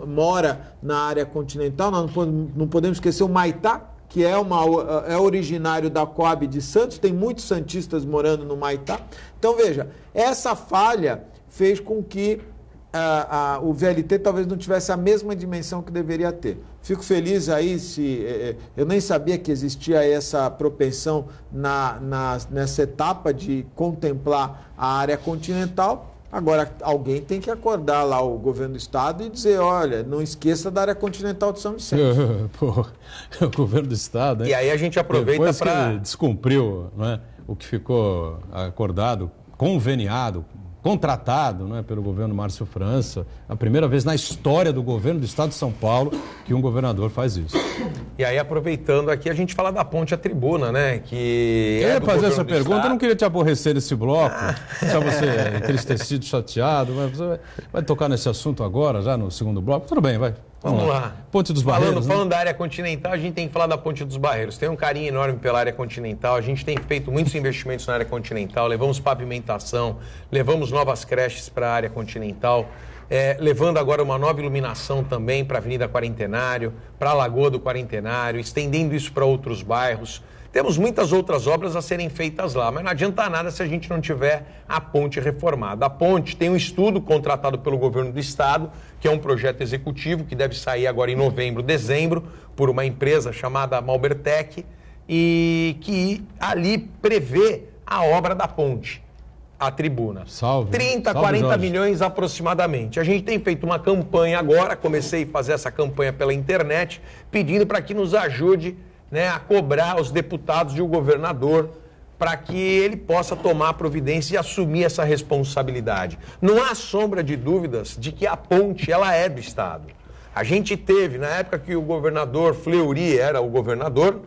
mora na área continental. Nós não podemos esquecer o Maitá, que é originário da Coab de Santos, tem muitos santistas morando no Maitá. Então, veja, essa falha fez com que o VLT talvez não tivesse a mesma dimensão que deveria ter. Fico feliz aí, eu nem sabia que existia essa propensão nessa etapa de contemplar a área continental. Agora, alguém tem que acordar lá o governo do estado e dizer, olha, não esqueça da área continental de São Vicente. Pô, o governo do estado, hein? E aí a gente aproveita para... descumpriu, né, o que ficou acordado, conveniado, contratado, né, pelo governo Márcio França, a primeira vez na história do governo do estado de São Paulo que um governador faz isso. E aí, aproveitando aqui, a gente fala da ponte à tribuna, né? Que Eu é ia do fazer governo essa do pergunta, estado. eu não queria te aborrecer nesse bloco, só você entristecido, chateado, mas você vai tocar nesse assunto agora, já no segundo bloco? Tudo bem, vai. Vamos lá. Ponte dos Barreiros. Falando da área continental, a gente tem que falar da Ponte dos Barreiros. Tem um carinho enorme pela área continental, a gente tem feito muitos investimentos na área continental, levamos pavimentação, levamos novas creches para a área continental, levando agora uma nova iluminação também para a Avenida Quarentenário, para a Lagoa do Quarentenário, estendendo isso para outros bairros. Temos muitas outras obras a serem feitas lá, mas não adianta nada se a gente não tiver a ponte reformada. A ponte tem um estudo contratado pelo governo do estado, que é um projeto executivo que deve sair agora em novembro, dezembro, por uma empresa chamada Malbertec, e que ali prevê a obra da ponte, a tribuna. Salve. 30, Salve, 40 Jorge. milhões aproximadamente. A gente tem feito uma campanha agora, comecei a fazer essa campanha pela internet, pedindo para que nos ajude, né, a cobrar os deputados e o governador para que ele possa tomar providência e assumir essa responsabilidade. Não há sombra de dúvidas de que a ponte ela é do Estado. A gente teve, na época que o governador Fleury era o governador,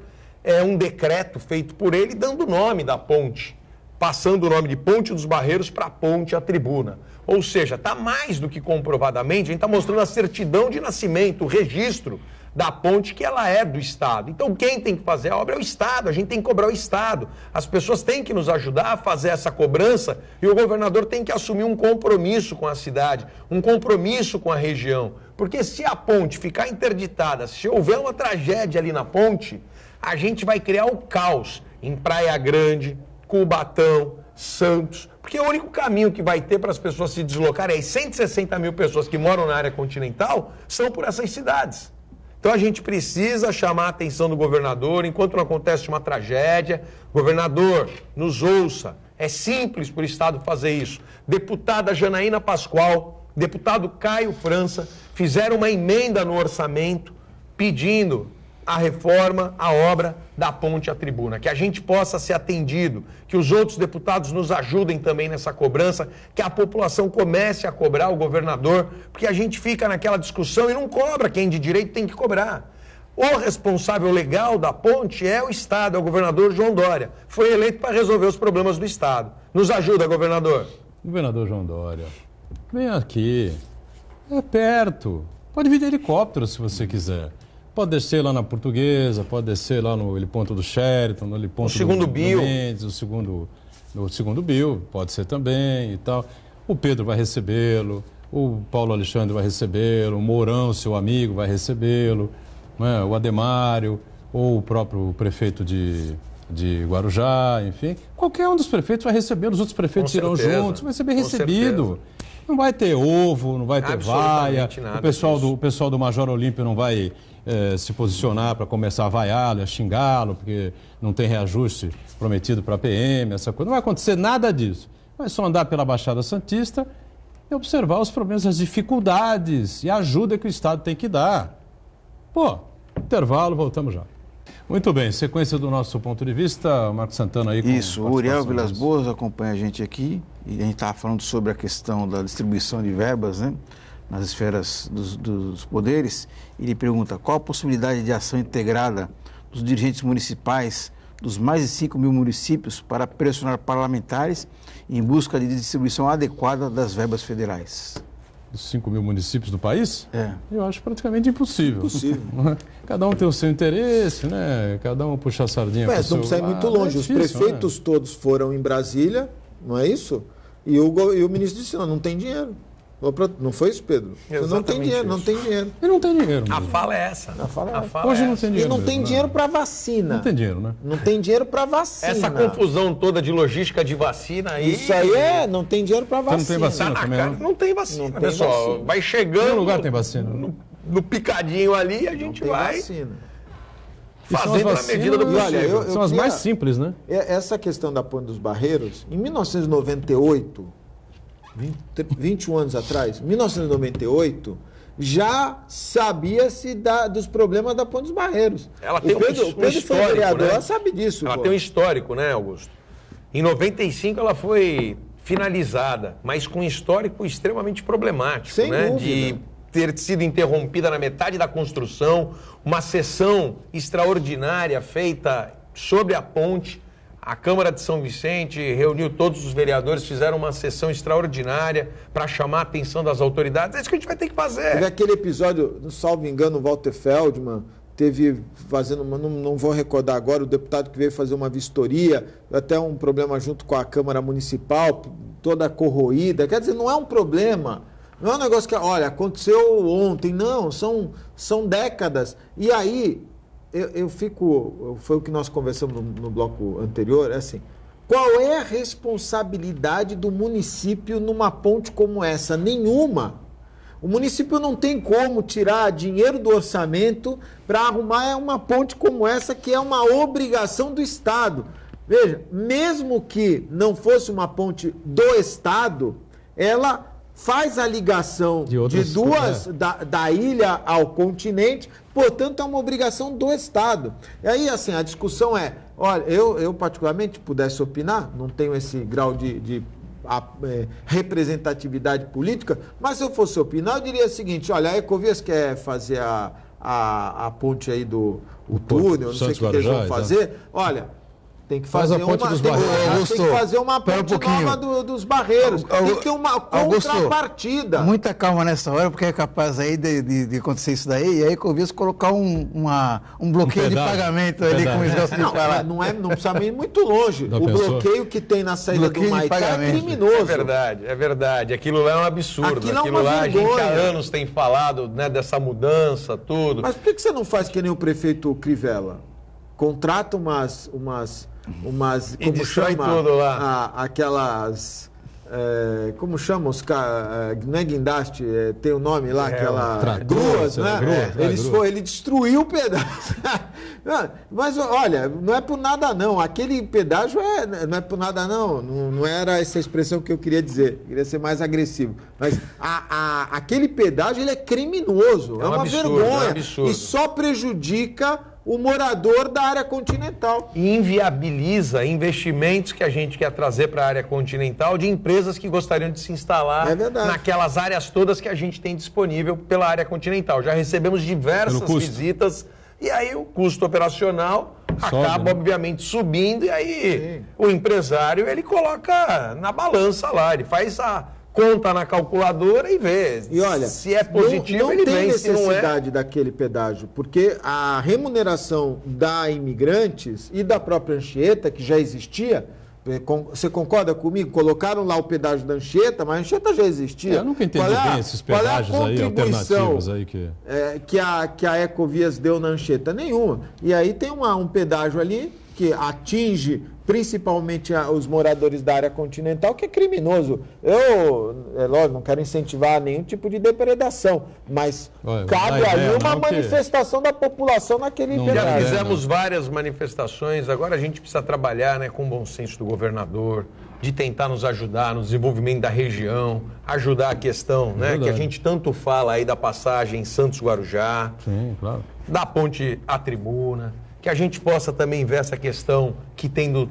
um decreto feito por ele dando o nome da ponte, passando o nome de Ponte dos Barreiros para Ponte à Tribuna. Ou seja, está mais do que comprovadamente, a gente está mostrando a certidão de nascimento, o registro da ponte que ela é do Estado. Então quem tem que fazer a obra é o Estado, a gente tem que cobrar o Estado. As pessoas têm que nos ajudar a fazer essa cobrança e o governador tem que assumir um compromisso com a cidade, um compromisso com a região. Porque se a ponte ficar interditada, se houver uma tragédia ali na ponte, a gente vai criar o caos em Praia Grande, Cubatão, Santos, porque o único caminho que vai ter para as pessoas se deslocarem, as 160 mil pessoas que moram na área continental, são por essas cidades. Então a gente precisa chamar a atenção do governador, enquanto não acontece uma tragédia, governador, nos ouça, é simples para o Estado fazer isso. Deputada Janaína Pascoal, deputado Caio França, fizeram uma emenda no orçamento pedindo a reforma, a obra da ponte à tribuna, que a gente possa ser atendido, que os outros deputados nos ajudem também nessa cobrança, que a população comece a cobrar o governador, porque a gente fica naquela discussão e não cobra, quem de direito tem que cobrar. O responsável legal da ponte é o Estado, é o governador João Dória. Foi eleito para resolver os problemas do Estado. Nos ajuda, governador. Governador João Dória, vem aqui, é perto, pode vir de helicóptero se você quiser. Pode descer lá na Portuguesa, pode descer lá no heliponto do Sheraton, no heliponto segundo do Bill. Mendes, no segundo Bill, pode ser também e tal. O Pedro vai recebê-lo, o Paulo Alexandre vai recebê-lo, o Mourão, seu amigo, vai recebê-lo, né? O Ademário, ou o próprio prefeito de Guarujá, enfim. Qualquer um dos prefeitos vai recebê-lo, os outros prefeitos irão juntos, vai ser bem recebido. Não vai ter ovo, não vai ter vaia, o pessoal do Major Olímpio não vai se posicionar para começar a vaiá-lo, a xingá-lo, porque não tem reajuste prometido para a PM, essa coisa. Não vai acontecer nada disso. Vai só andar pela Baixada Santista e observar os problemas, as dificuldades e a ajuda que o Estado tem que dar. Pô, intervalo, voltamos já. Muito bem, sequência do nosso ponto de vista, Marcos Santana aí com isso, o Uriel Vilas Boas acompanha a gente aqui e a gente estava falando sobre a questão da distribuição de verbas, né, nas esferas dos poderes. Ele pergunta qual a possibilidade de ação integrada dos dirigentes municipais dos mais de 5 mil municípios para pressionar parlamentares em busca de distribuição adequada das verbas federais. Dos 5 mil municípios do país? É. Eu acho praticamente impossível. Impossível. Cada um tem o seu interesse, né? Cada um puxa a sardinha para o seu não precisa ir muito lado. longe. É difícil, os prefeitos todos foram em Brasília, não é isso? E o ministro disse, não tem dinheiro. Não foi isso, Pedro? Não tem dinheiro, não tem dinheiro. E não tem dinheiro. A fala é essa. Hoje não tem E dinheiro. não mesmo, tem né? dinheiro para vacina. Não tem dinheiro, né? Não tem dinheiro para vacina. Essa confusão toda de logística de vacina aí... Isso aí não tem dinheiro para vacina. Não tem vacina Tá na também, cara, né? não tem vacina, Não tem pessoal. vacina. Vai chegando... Nenhum lugar tem vacina. No picadinho ali, a gente Tem vai vacina. E são fazendo as na medida do vacinas- possível. Olha, eu São as queria- mais simples, né? Essa questão da Ponte dos Barreiros, em 1998, 21 anos atrás, 1998, já sabia-se dos problemas da Ponte dos Barreiros. Ela tem o Pedro foi vereador, né? ela sabe disso. Ela tem um histórico, né, Augusto? Em 95 ela foi finalizada, mas com um histórico extremamente problemático, Sem né? dúvida. De ter sido interrompida na metade da construção, uma sessão extraordinária feita sobre a ponte. A Câmara de São Vicente reuniu todos os vereadores, fizeram uma sessão extraordinária para chamar a atenção das autoridades. É isso que a gente vai ter que fazer. Teve aquele episódio, salvo engano, o Walter Feldman teve fazendo, não vou recordar agora, o deputado que veio fazer uma vistoria, até um problema junto com a Câmara Municipal, toda corroída. Quer dizer, não é um problema, não é um negócio que, olha, aconteceu ontem, não, são décadas. E aí, foi o que nós conversamos no bloco anterior, é assim, qual é a responsabilidade do município numa ponte como essa? Nenhuma. O município não tem como tirar dinheiro do orçamento para arrumar uma ponte como essa, que é uma obrigação do Estado. Veja, mesmo que não fosse uma ponte do Estado, ela faz a ligação da ilha ao continente, portanto é uma obrigação do Estado. E aí, assim, a discussão é, olha, eu particularmente pudesse opinar, não tenho esse grau de representatividade política, mas se eu fosse opinar, eu diria o seguinte, olha, a Ecovias quer fazer a ponte aí do túnel, não sei o que eles vão fazer, olha, tem que fazer uma ponte nova dos Barreiros, tem que ter uma contrapartida. Muita calma nessa hora, porque é capaz aí de acontecer isso daí, e aí Ecovias colocar um bloqueio de pagamento ali, como eles gostam de falar. Não precisa ir muito longe. Bloqueio que tem na saída do Maitá é criminoso. É verdade. Aquilo lá é um absurdo. Aquilo lá a gente há anos tem falado, né, dessa mudança, tudo. Mas por que você não faz que nem o prefeito Crivella? Contrata umas e destrói tudo lá. Aquelas... como chama os caras? Não é guindaste, tem o nome lá, gruas, né? Ele destruiu o pedágio. Mas olha, não é por nada não. Aquele pedágio não é por nada não. Não era essa expressão que eu queria dizer. Eu queria ser mais agressivo. Mas aquele pedágio ele é criminoso. É uma vergonha. É um absurdo. E só prejudica o morador da área continental. E inviabiliza investimentos que a gente quer trazer para a área continental de empresas que gostariam de se instalar naquelas áreas todas que a gente tem disponível pela área continental. Já recebemos diversas visitas e aí o custo operacional acaba, obviamente, subindo e aí o empresário ele coloca na balança lá, ele faz a conta na calculadora e vê. E olha, se é positivo, ele vem. Não tem necessidade daquele pedágio, porque a remuneração da imigrantes e da própria Anchieta, que já existia, você concorda comigo? Colocaram lá o pedágio da Anchieta, mas a Anchieta já existia. Eu nunca entendi bem esses pedágios aí, alternativos aí que a Ecovias deu na Anchieta. Nenhuma. E aí tem um pedágio ali que atinge principalmente os moradores da área continental, que é criminoso. Lógico, não quero incentivar nenhum tipo de depredação, mas cabe ali uma manifestação da população naquele pedágio. Já fizemos várias manifestações, agora a gente precisa trabalhar, né, com o bom senso do governador, de tentar nos ajudar no desenvolvimento da região, ajudar a questão, né, que a gente tanto fala aí da passagem Santos-Guarujá, da ponte à Tribuna, que a gente possa também ver essa questão que tem do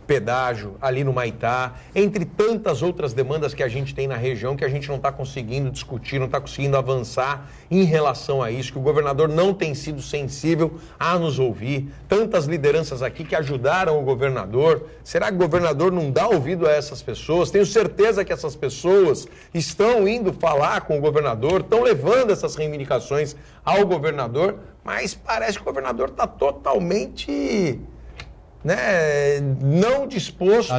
pedágio ali no Maitá, entre tantas outras demandas que a gente tem na região que a gente não está conseguindo discutir, não está conseguindo avançar em relação a isso, que o governador não tem sido sensível a nos ouvir. Tantas lideranças aqui que ajudaram o governador. Será que o governador não dá ouvido a essas pessoas? Tenho certeza que essas pessoas estão indo falar com o governador, estão levando essas reivindicações ao governador, mas parece que o governador está totalmente não disposto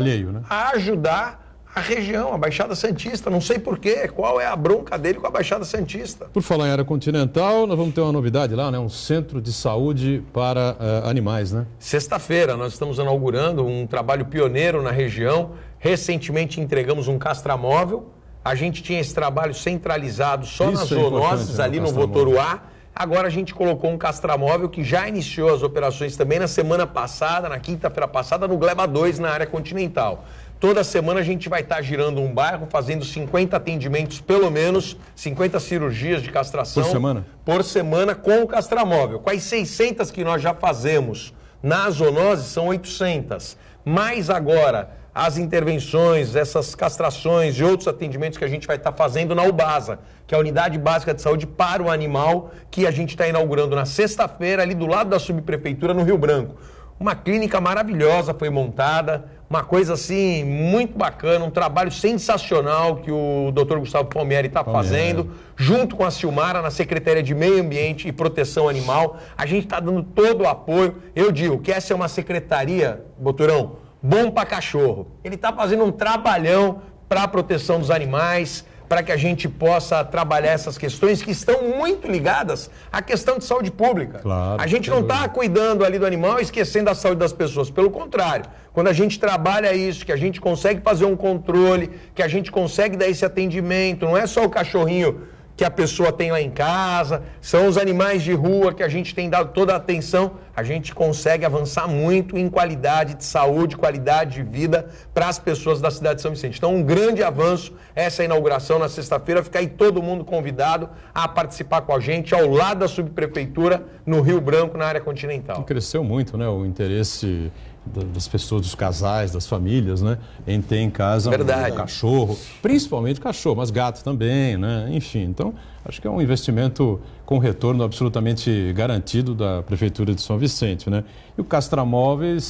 a ajudar a região, a Baixada Santista. Não sei porquê, qual é a bronca dele com a Baixada Santista. Por falar em área continental, nós vamos ter uma novidade lá, né? Um centro de saúde para animais, né? Sexta-feira nós estamos inaugurando um trabalho pioneiro na região. Recentemente entregamos um castramóvel. A gente tinha esse trabalho centralizado só nas zoonoses, ali no Votoruá. Agora a gente colocou um castramóvel que já iniciou as operações também na semana passada, na quinta-feira passada, no Gleba 2, na área continental. Toda semana a gente vai estar girando um bairro, fazendo 50 atendimentos, pelo menos, 50 cirurgias de castração. Por semana? Por semana com o castramóvel. Com as 600 que nós já fazemos na zoonose, são 800. Mais agora, as intervenções, essas castrações e outros atendimentos que a gente vai estar fazendo na UBASA, que é a Unidade Básica de Saúde para o Animal, que a gente está inaugurando na sexta-feira, ali do lado da subprefeitura, no Rio Branco. Uma clínica maravilhosa foi montada, uma coisa assim muito bacana, um trabalho sensacional que o Dr. Gustavo Palmieri está fazendo, junto com a Silmara, na Secretaria de Meio Ambiente e Proteção Animal. A gente está dando todo o apoio. Eu digo que essa é uma secretaria, Boturão, bom para cachorro. Ele está fazendo um trabalhão para a proteção dos animais, para que a gente possa trabalhar essas questões que estão muito ligadas à questão de saúde pública. Claro, a gente não está cuidando ali do animal e esquecendo a saúde das pessoas. Pelo contrário, quando a gente trabalha isso, que a gente consegue fazer um controle, que a gente consegue dar esse atendimento, não é só o cachorrinho que a pessoa tem lá em casa, são os animais de rua que a gente tem dado toda a atenção, a gente consegue avançar muito em qualidade de saúde, qualidade de vida para as pessoas da cidade de São Vicente. Então, um grande avanço, essa inauguração na sexta-feira, fica aí todo mundo convidado a participar com a gente, ao lado da subprefeitura, no Rio Branco, na área continental. Cresceu muito, né, o interesse das pessoas, dos casais, das famílias, né, em ter em casa um cachorro, principalmente cachorro, mas gato também, né, enfim. Então, acho que é um investimento com retorno absolutamente garantido da Prefeitura de São Vicente, né. E o castramóvel,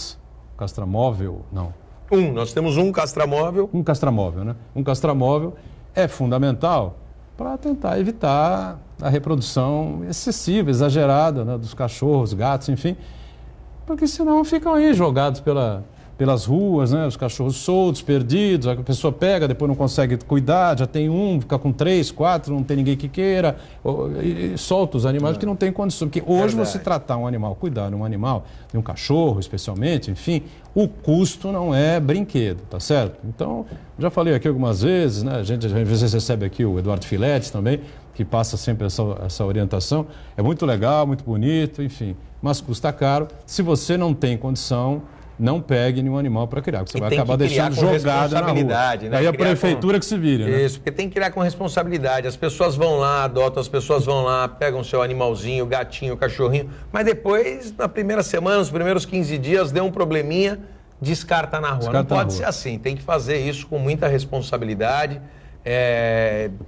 não. Nós temos um castramóvel. Um castramóvel, né. Um castramóvel é fundamental para tentar evitar a reprodução excessiva, exagerada, né, dos cachorros, gatos, enfim, porque senão ficam aí jogados pelas ruas, né? Os cachorros soltos, perdidos, a pessoa pega, depois não consegue cuidar, já tem um, fica com 3, 4, não tem ninguém que queira, e solta os animais que não tem condição. Porque hoje você tratar um animal, cuidar de um animal, de um cachorro especialmente, enfim, o custo não é brinquedo, tá certo? Então, já falei aqui algumas vezes, né? A gente às vezes recebe aqui o Eduardo Filetti também, que passa sempre essa orientação. É muito legal, muito bonito, enfim, mas custa caro. Se você não tem condição, não pegue nenhum animal para criar, porque você vai acabar deixando jogado na rua. Né? Aí a prefeitura que se vire, né? Isso, porque tem que criar com responsabilidade. As pessoas vão lá, adotam, as pessoas vão lá, pegam seu animalzinho, gatinho, cachorrinho, mas depois, na primeira semana, nos primeiros 15 dias, deu um probleminha, descarta na rua. Não pode ser assim, tem que fazer isso com muita responsabilidade,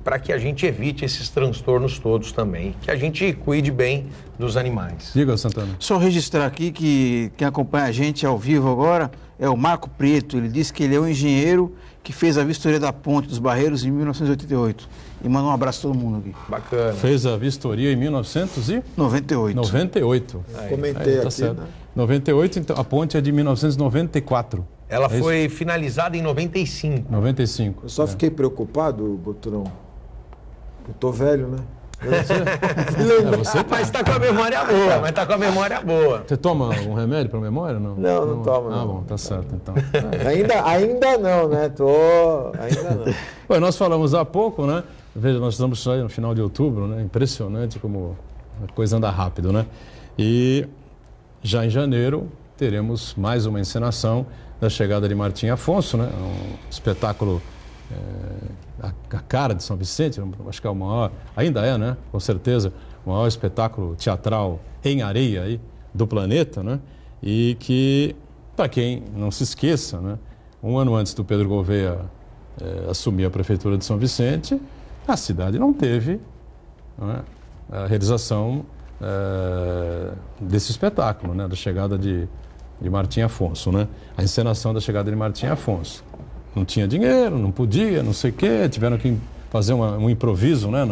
para que a gente evite esses transtornos todos também, que a gente cuide bem dos animais. Diga, Santana. Só registrar aqui que quem acompanha a gente ao vivo agora é o Marco Preto. Ele disse que ele é um engenheiro que fez a vistoria da Ponte dos Barreiros em 1988. E manda um abraço a todo mundo aqui. Bacana. Fez a vistoria em 1998. 98. Comentei tá aqui, certo. né? 98, então a ponte é de 1994. Ela foi finalizada em 95. 95. Eu só fiquei preocupado, Boturão. Eu tô velho, né? Mas está com a memória boa, Você toma um remédio para memória? Não, não tomo. Ah, bom, tá certo, então. Ainda não, né? Ainda não. Bom, nós falamos há pouco, né? Veja, nós estamos aí no final de outubro, né? Impressionante como a coisa anda rápido, né? E já em janeiro teremos mais uma encenação da chegada de Martim Afonso, né? Um espetáculo, a cara de São Vicente, acho que é o maior, ainda é, né? Com certeza, o maior espetáculo teatral em areia aí do planeta, né? E que, para quem não se esqueça, né? Um ano antes do Pedro Gouveia assumir a prefeitura de São Vicente, a cidade não teve, né, a realização desse espetáculo, né? Da chegada de Martim Afonso, né? A encenação da chegada de Martim Afonso. Não tinha dinheiro, não podia, não sei o quê, tiveram que fazer um improviso, né?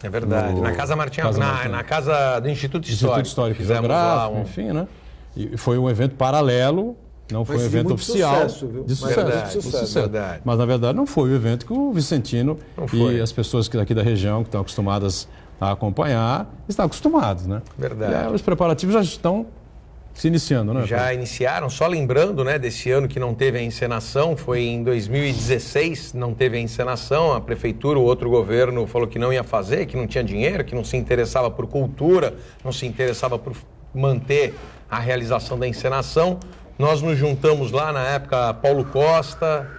É verdade, na Casa Martim Afonso, na casa do Instituto Histórico. Fizemos lá enfim, né? E foi um evento paralelo, não foi um evento oficial. Sucesso, viu? De sucesso. Verdade. Mas, na verdade, não foi o evento que o Vicentino e as pessoas daqui da região, que estão acostumadas a acompanhar, estão acostumados, né? Verdade. E os preparativos já estão se iniciando, né? Já iniciaram, só lembrando, né, desse ano que não teve a encenação, foi em 2016, não teve a encenação, a prefeitura, o outro governo falou que não ia fazer, que não tinha dinheiro, que não se interessava por cultura, não se interessava por manter a realização da encenação. Nós nos juntamos lá, na época, Paulo Costa,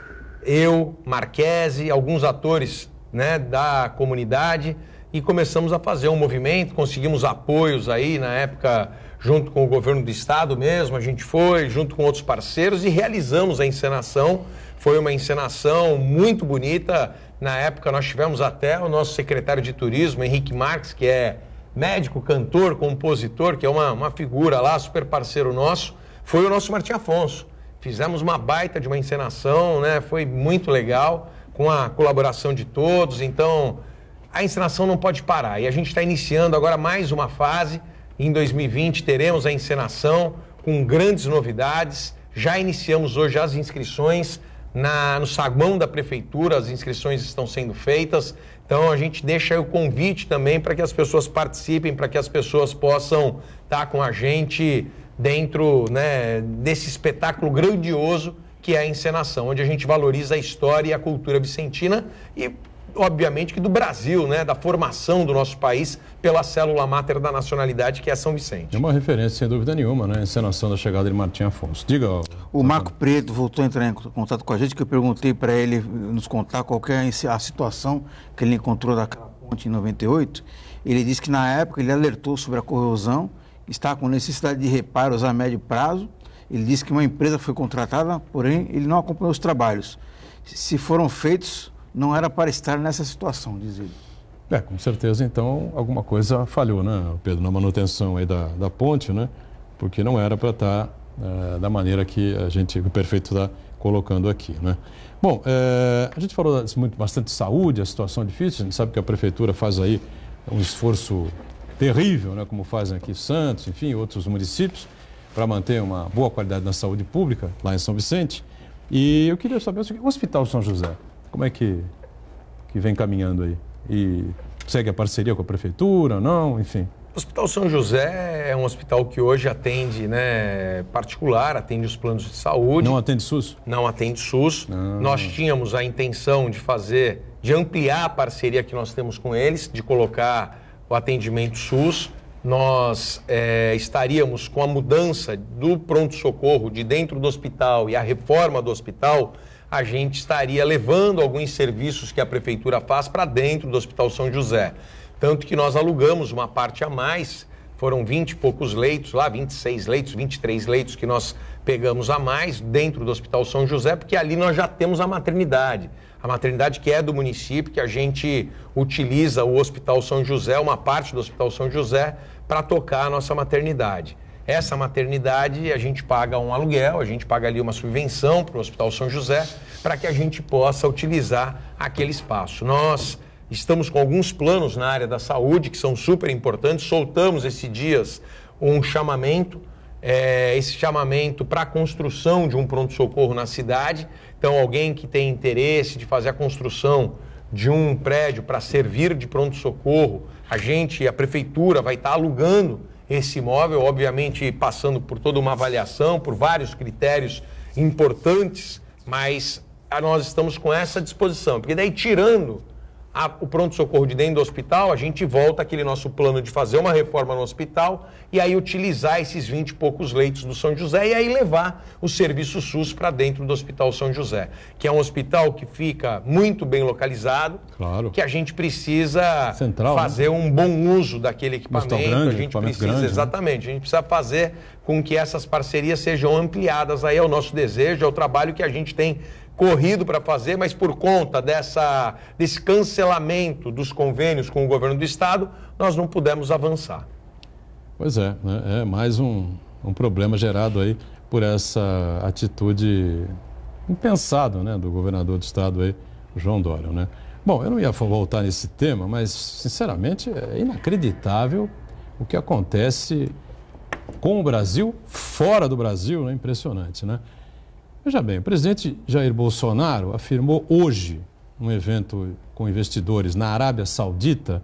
eu, Marquese, alguns atores, né, da comunidade, e começamos a fazer um movimento, conseguimos apoios aí na época, junto com o governo do estado mesmo, a gente foi, junto com outros parceiros, e realizamos a encenação. Foi uma encenação muito bonita. Na época nós tivemos até o nosso secretário de turismo, Henrique Marques, que é médico, cantor, compositor, que é uma figura lá, super parceiro nosso, foi o nosso Martim Afonso. Fizemos uma baita de uma encenação, né? Foi muito legal, com a colaboração de todos. Então, a encenação não pode parar. E a gente está iniciando agora mais uma fase. Em 2020 teremos a encenação com grandes novidades. Já iniciamos hoje as inscrições no saguão da prefeitura, as inscrições estão sendo feitas. Então a gente deixa aí o convite também para que as pessoas participem, para que as pessoas possam estar com a gente dentro, né, desse espetáculo grandioso que é a encenação, onde a gente valoriza a história e a cultura vicentina e, obviamente, que do Brasil, né, da formação do nosso país pela célula máter da nacionalidade, que é São Vicente. É uma referência, sem dúvida nenhuma, né, a encenação da chegada de Martim Afonso. Diga. O Marco Preto voltou a entrar em contato com a gente, que eu perguntei para ele nos contar qual que é a situação que ele encontrou daquela ponte em 98. Ele disse que na época ele alertou sobre a corrosão, está com necessidade de reparos a médio prazo. Ele disse que uma empresa foi contratada, porém ele não acompanhou os trabalhos. Se foram feitos, não era para estar nessa situação, diz ele. Com certeza, então, alguma coisa falhou, né, Pedro, na manutenção aí da ponte, né? Porque não era para estar da maneira que o prefeito está colocando aqui, né? Bom, a gente falou bastante de saúde, a situação é difícil, a gente sabe que a prefeitura faz aí um esforço terrível, né, como fazem aqui Santos, enfim, outros municípios, para manter uma boa qualidade na saúde pública, lá em São Vicente. E eu queria saber o Hospital São José, como é que vem caminhando aí? E segue a parceria com a prefeitura, não? Enfim. O Hospital São José é um hospital que hoje atende, né, particular, atende os planos de saúde. Não atende SUS? Não atende SUS. Nós tínhamos a intenção de ampliar a parceria que nós temos com eles, de colocar o atendimento SUS. Nós estaríamos com a mudança do pronto-socorro de dentro do hospital e a reforma do hospital, a gente estaria levando alguns serviços que a prefeitura faz para dentro do Hospital São José. Tanto que nós alugamos uma parte a mais, foram 20 e poucos leitos lá, 26 leitos, 23 leitos que nós pegamos a mais dentro do Hospital São José, porque ali nós já temos a maternidade que é do município, que a gente utiliza o Hospital São José, uma parte do Hospital São José, para tocar a nossa maternidade. Essa maternidade, a gente paga um aluguel, a gente paga ali uma subvenção para o Hospital São José, para que a gente possa utilizar aquele espaço. Nós estamos com alguns planos na área da saúde, que são super importantes. Soltamos esses dias um chamamento, esse chamamento para a construção de um pronto-socorro na cidade. Então, alguém que tem interesse de fazer a construção de um prédio para servir de pronto-socorro, a prefeitura vai estar alugando esse imóvel, obviamente passando por toda uma avaliação, por vários critérios importantes, mas nós estamos com essa disposição, porque daí tirando o pronto-socorro de dentro do hospital, a gente volta àquele nosso plano de fazer uma reforma no hospital e aí utilizar esses 20 e poucos leitos do São José e aí levar o serviço SUS para dentro do Hospital São José, que é um hospital que fica muito bem localizado, claro, que a gente precisa fazer, né, um bom uso daquele equipamento, grande, a gente precisa, grande, exatamente, né? A gente precisa fazer com que essas parcerias sejam ampliadas, aí é o nosso desejo, é o trabalho que a gente tem corrido para fazer, mas por conta desse cancelamento dos convênios com o governo do estado, nós não pudemos avançar. Pois é, né? É mais um problema gerado aí por essa atitude impensada, né, do governador do estado aí, João Dória, né? Bom, eu não ia voltar nesse tema, mas sinceramente é inacreditável o que acontece com o Brasil, fora do Brasil, né? Impressionante, né? Veja bem, o presidente Jair Bolsonaro afirmou hoje, num evento com investidores na Arábia Saudita,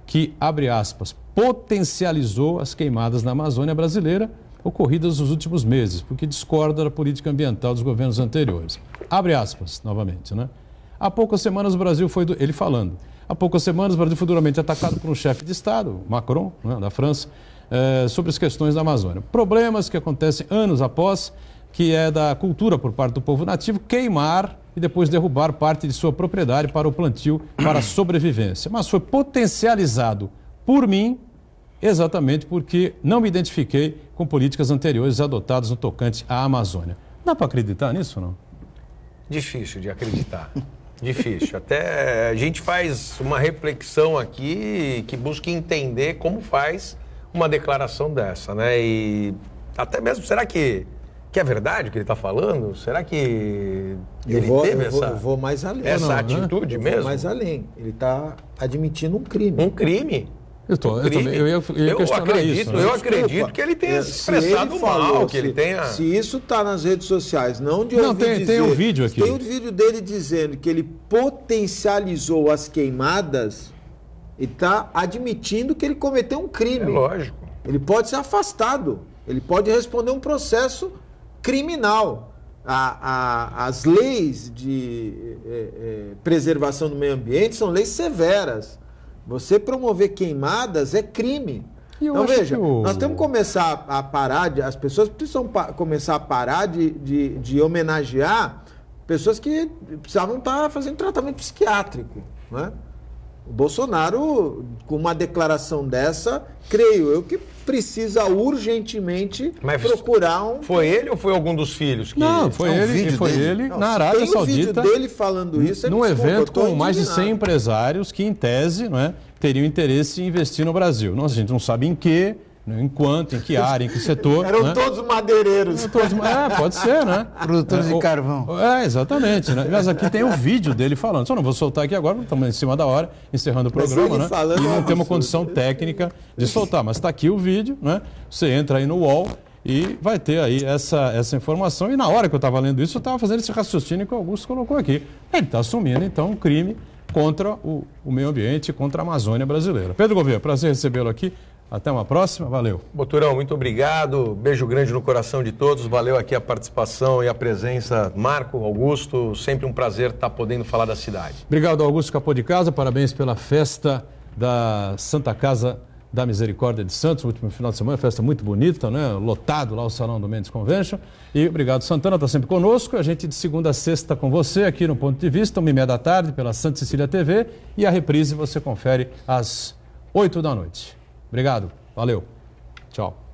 que, abre aspas, potencializou as queimadas na Amazônia brasileira ocorridas nos últimos meses, porque discorda da política ambiental dos governos anteriores. Abre aspas, novamente, né? Há poucas semanas o Brasil foi, ele falando, há poucas semanas o Brasil foi duramente atacado por um chefe de Estado, Macron, né, da França, sobre as questões da Amazônia. Problemas que acontecem anos após, que é da cultura por parte do povo nativo, queimar e depois derrubar parte de sua propriedade para o plantio para a sobrevivência. Mas foi potencializado por mim, exatamente porque não me identifiquei com políticas anteriores adotadas no tocante à Amazônia. Dá para acreditar nisso ou não? Difícil de acreditar. Difícil. Até a gente faz uma reflexão aqui que busca entender como faz uma declaração dessa, né? E até mesmo, será que é verdade o que ele está falando? Será que ele teve eu vou mais além. essa atitude mesmo? Vou mais além. Ele está admitindo um crime. Um crime? Eu ia questionar isso. Né? Eu acredito que ele tenha se expressado mal, que ele tenha... Se isso está nas redes sociais, não de ouvir dizer... Tem um vídeo aqui. Tem um vídeo dele dizendo que ele potencializou as queimadas e está admitindo que ele cometeu um crime. É lógico. Ele pode ser afastado. Ele pode responder um processo criminal. As leis de preservação do meio ambiente são leis severas. Você promover queimadas é crime. Então veja, nós temos que começar a parar, as pessoas precisam começar a parar de homenagear pessoas que precisavam estar fazendo tratamento psiquiátrico, né? O Bolsonaro, com uma declaração dessa, creio eu que precisa urgentemente procurar um... Foi ele ou foi algum dos filhos? Não, foi ele na Arábia Saudita. Tem um vídeo dele falando isso. Num evento com mais de 100 empresários que, em tese, não é, teriam interesse em investir no Brasil. A gente não sabe em que, em quanto, em que área, em que setor. Eram todos madeireiros. Pode ser, né? Produtores de carvão. Exatamente. Né? Mas aqui tem um vídeo dele falando. Só não vou soltar aqui agora, estamos em cima da hora, encerrando o programa, né? E não temos condição técnica de soltar. Mas está aqui o vídeo, né? Você entra aí no UOL e vai ter aí essa informação. E na hora que eu estava lendo isso, eu estava fazendo esse raciocínio que o Augusto colocou aqui. Ele está assumindo, então, um crime contra o meio ambiente, contra a Amazônia brasileira. Pedro Gouveia, prazer recebê-lo aqui. Até uma próxima, valeu. Boturão, muito obrigado, beijo grande no coração de todos, valeu aqui a participação e a presença. Marco, Augusto, sempre um prazer estar podendo falar da cidade. Obrigado, Augusto Capô de Casa, parabéns pela festa da Santa Casa da Misericórdia de Santos, no último final de semana, festa muito bonita, né? Lotado lá o Salão do Mendes Convention. E obrigado, Santana, está sempre conosco. A gente de segunda a sexta com você aqui no Ponto de Vista, 1h30 da tarde, pela Santa Cecília TV. E a reprise você confere às 8 da noite. Obrigado, valeu, tchau.